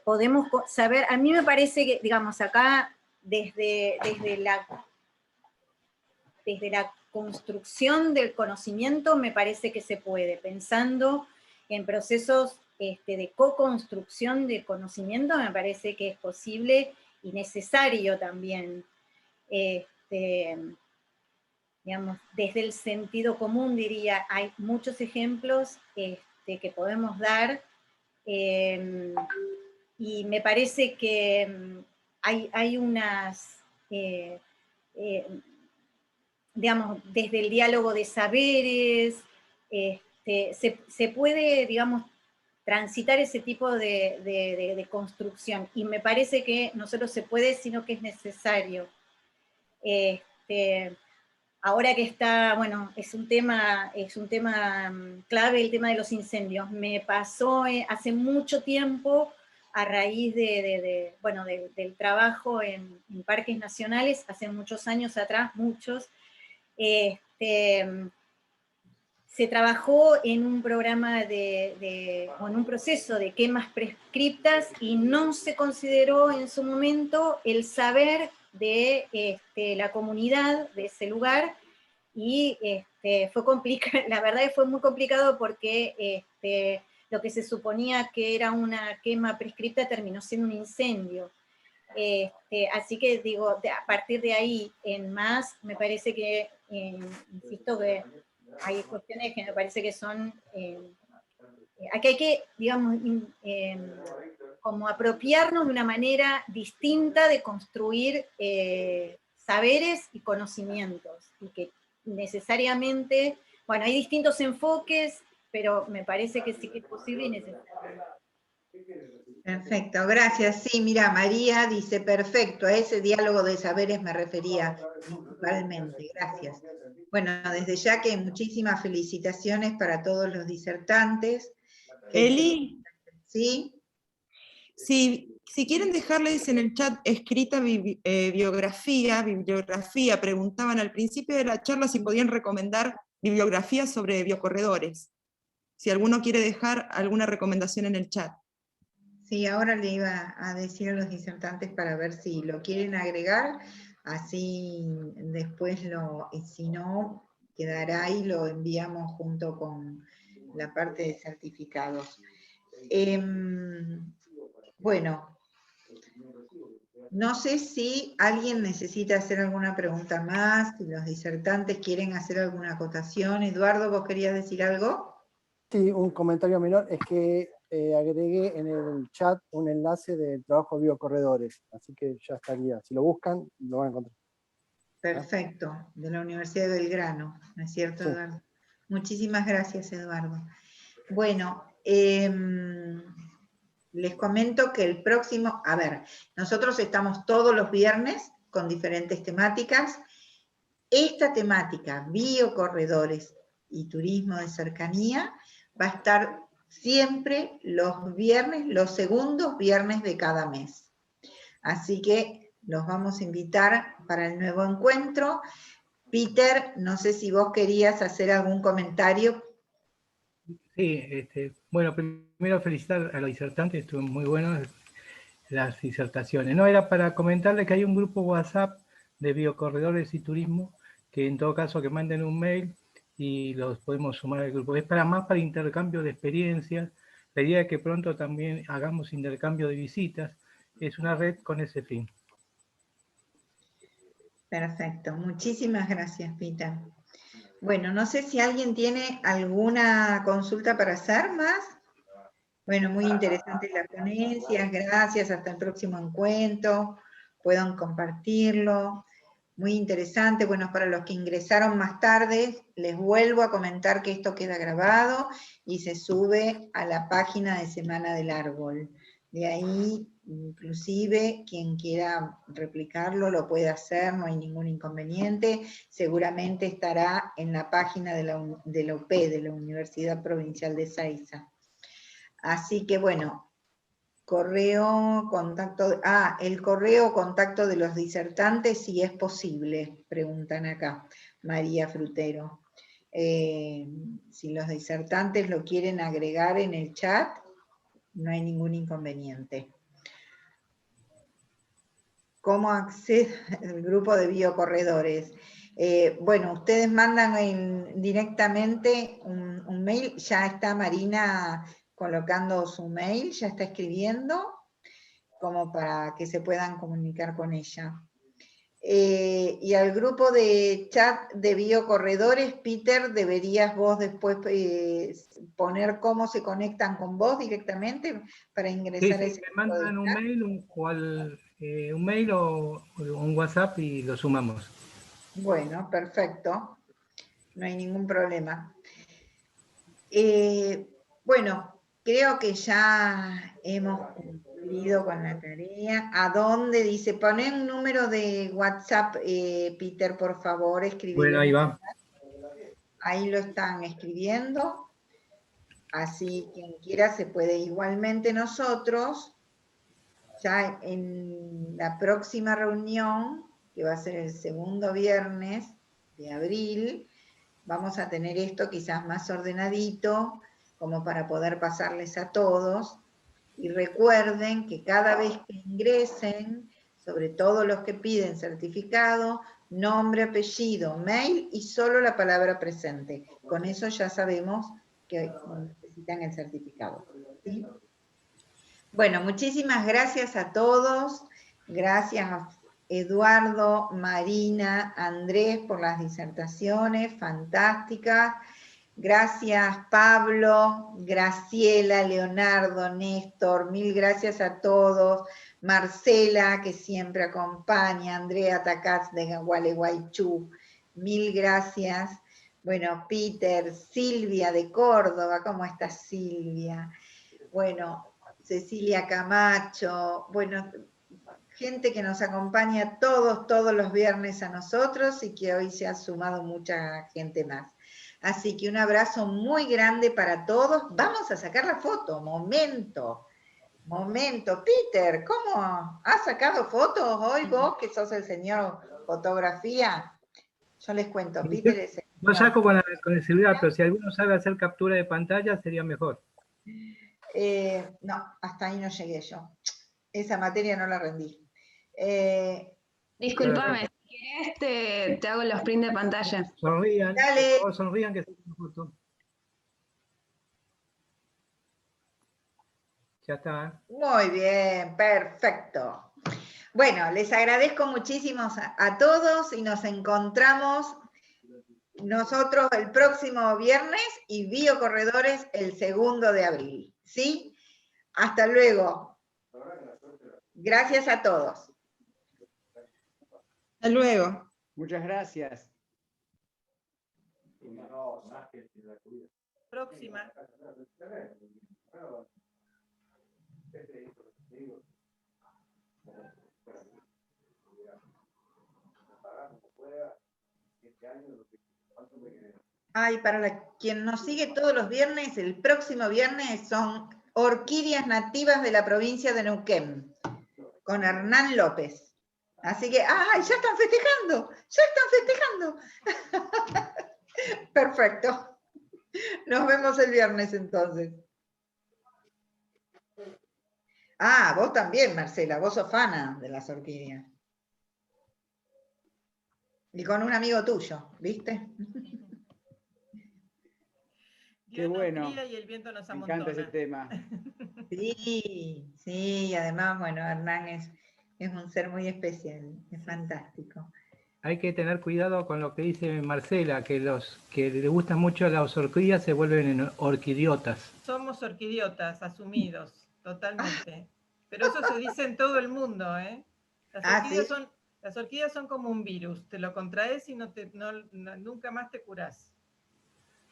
Podemos saber, a mí me parece que, digamos, acá, desde la construcción del conocimiento, me parece que se puede, pensando en procesos de co-construcción del conocimiento, me parece que es posible y necesario también. Digamos, desde el sentido común, diría, hay muchos ejemplos que podemos dar, y me parece que hay unas, digamos, desde el diálogo de saberes, se puede, digamos, transitar ese tipo de construcción, y me parece que no solo se puede, sino que es necesario. Ahora que está, bueno, es un tema clave el tema de los incendios. Me pasó hace mucho tiempo, a raíz del trabajo en parques nacionales, hace muchos años atrás, muchos, se trabajó en un programa o en un proceso de quemas prescriptas, y no se consideró en su momento el saber de la comunidad de ese lugar, y fue complicado, la verdad que fue muy complicado porque lo que se suponía que era una quema prescripta terminó siendo un incendio. Así que digo, a partir de ahí en más, me parece que, insisto que hay cuestiones que me parece que son, aquí hay que, digamos, como apropiarnos de una manera distinta de construir saberes y conocimientos, y que necesariamente, bueno, hay distintos enfoques, pero me parece que sí que es posible y necesario. Perfecto, gracias. Sí, mira, María dice, perfecto, a ese diálogo de saberes me refería principalmente, gracias. Bueno, desde ya que muchísimas felicitaciones para todos los disertantes. Eli, ¿Sí? si quieren dejarles en el chat escrita bibliografía, preguntaban al principio de la charla si podían recomendar bibliografía sobre biocorredores. Si alguno quiere dejar alguna recomendación en el chat. Sí, ahora le iba a decir a los disertantes para ver si lo quieren agregar, así después y si no, quedará y lo enviamos junto con la parte de certificados. Bueno, no sé si alguien necesita hacer alguna pregunta más, si los disertantes quieren hacer alguna acotación. Eduardo, ¿vos querías decir algo? Sí, un comentario menor es que agregué en el chat un enlace del trabajo de biocorredores, así que ya estaría. Si lo buscan, lo van a encontrar. Perfecto, de la Universidad de Belgrano, ¿no es cierto, Sí. Eduardo? Muchísimas gracias, Eduardo. Bueno, les comento que el próximo, a ver, nosotros estamos todos los viernes con diferentes temáticas. Esta temática, biocorredores y turismo de cercanía, va a estar siempre los viernes, los segundos viernes de cada mes. Así que los vamos a invitar para el nuevo encuentro. Peter, no sé si vos querías hacer algún comentario. Sí, bueno, primero felicitar a los disertantes, estuvieron muy buenos las disertaciones. No, era para comentarles que hay un grupo WhatsApp de biocorredores y turismo, que en todo caso que manden un mail y los podemos sumar al grupo. Es para intercambio de experiencias. La idea es que pronto también hagamos intercambio de visitas. Es una red con ese fin. Perfecto, muchísimas gracias, Peter. Bueno, no sé si alguien tiene alguna consulta para hacer más. Bueno, muy interesantes las ponencias, gracias, hasta el próximo encuentro, puedan compartirlo. Muy interesante, bueno, para los que ingresaron más tarde, les vuelvo a comentar que esto queda grabado y se sube a la página de Semana del Árbol. De ahí, inclusive, quien quiera replicarlo lo puede hacer, no hay ningún inconveniente. Seguramente estará en la página de la UP, de la Universidad Provincial de Ezeiza. Así que bueno, correo, contacto, el correo contacto de los disertantes, si es posible, preguntan acá, María Frutero. Si los disertantes lo quieren agregar en el chat, no hay ningún inconveniente. ¿Cómo accede al grupo de biocorredores? Bueno, ustedes mandan directamente un mail, ya está Marina colocando su mail, ya está escribiendo, como para que se puedan comunicar con ella. Y al grupo de chat de biocorredores, Peter, deberías vos después poner cómo se conectan con vos directamente para ingresar a ese me mandan un mail, un mail o un WhatsApp y lo sumamos. Bueno, perfecto. No hay ningún problema. Bueno, creo que ya hemos cumplido con la tarea. ¿A dónde? Dice, poné un número de WhatsApp, Peter, por favor, escribilo. Bueno, ahí va. Ahí lo están escribiendo. Así quien quiera se puede. Igualmente nosotros, ya en la próxima reunión, que va a ser el segundo viernes de abril, vamos a tener esto quizás más ordenadito, como para poder pasarles a todos. Y recuerden que cada vez que ingresen, sobre todo los que piden certificado, nombre, apellido, mail y solo la palabra presente. Con eso ya sabemos que necesitan el certificado. ¿Sí? Bueno, muchísimas gracias a todos. Gracias a Eduardo, Marina, Andrés por las disertaciones fantásticas. Gracias Pablo, Graciela, Leonardo, Néstor, mil gracias a todos. Marcela, que siempre acompaña, Andrea Tacaz de Gualeguaychú, mil gracias. Bueno, Peter, Silvia de Córdoba, ¿cómo estás Silvia? Bueno, Cecilia Camacho, bueno, gente que nos acompaña todos los viernes a nosotros y que hoy se ha sumado mucha gente más. Así que un abrazo muy grande para todos. Vamos a sacar la foto, momento. Peter, ¿cómo? ¿Has sacado fotos hoy vos, que sos el señor fotografía? Yo les cuento, Peter es el No saco con el celular, pero si alguno sabe hacer captura de pantalla sería mejor. No, hasta ahí no llegué yo. Esa materia no la rendí. Disculpame, si querés te hago los print de pantalla. Sonrían, Dale. por favor, sonrían que se una foto. Ya está. Muy bien, perfecto. Bueno, les agradezco muchísimo a todos y nos encontramos nosotros el próximo viernes y Biocorredores el 2 de abril. ¿Sí? Hasta luego. Gracias a todos. Hasta luego. Muchas gracias. Próxima. Ay, para quien nos sigue todos los viernes, el próximo viernes son orquídeas nativas de la provincia de Neuquén, con Hernán López. Así que, ¡ay, ya están festejando! ¡Ya están festejando! Perfecto. Nos vemos el viernes entonces. Ah, vos también, Marcela, vos sos fana de las orquídeas. Y con un amigo tuyo, ¿viste? Qué bueno. Y el viento nos me encanta ese tema. Sí, además, bueno, Hernán es un ser muy especial, es fantástico. Hay que tener cuidado con lo que dice Marcela, que los que les gustan mucho las orquídeas se vuelven orquidiotas. Somos orquidiotas, asumidos, totalmente. Pero eso se dice en todo el mundo, ¿eh? Las orquídeas son como un virus, te lo contraes y nunca más te curás.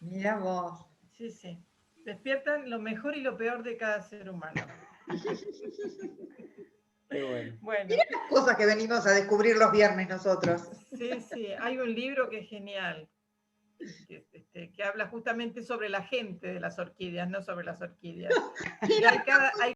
Mira vos. Sí, sí. Despiertan lo mejor y lo peor de cada ser humano. Qué bueno. Mirá las cosas que venimos a descubrir los viernes nosotros. Sí, sí. Hay un libro que es genial, que habla justamente sobre la gente de las orquídeas, no sobre las orquídeas. Y hay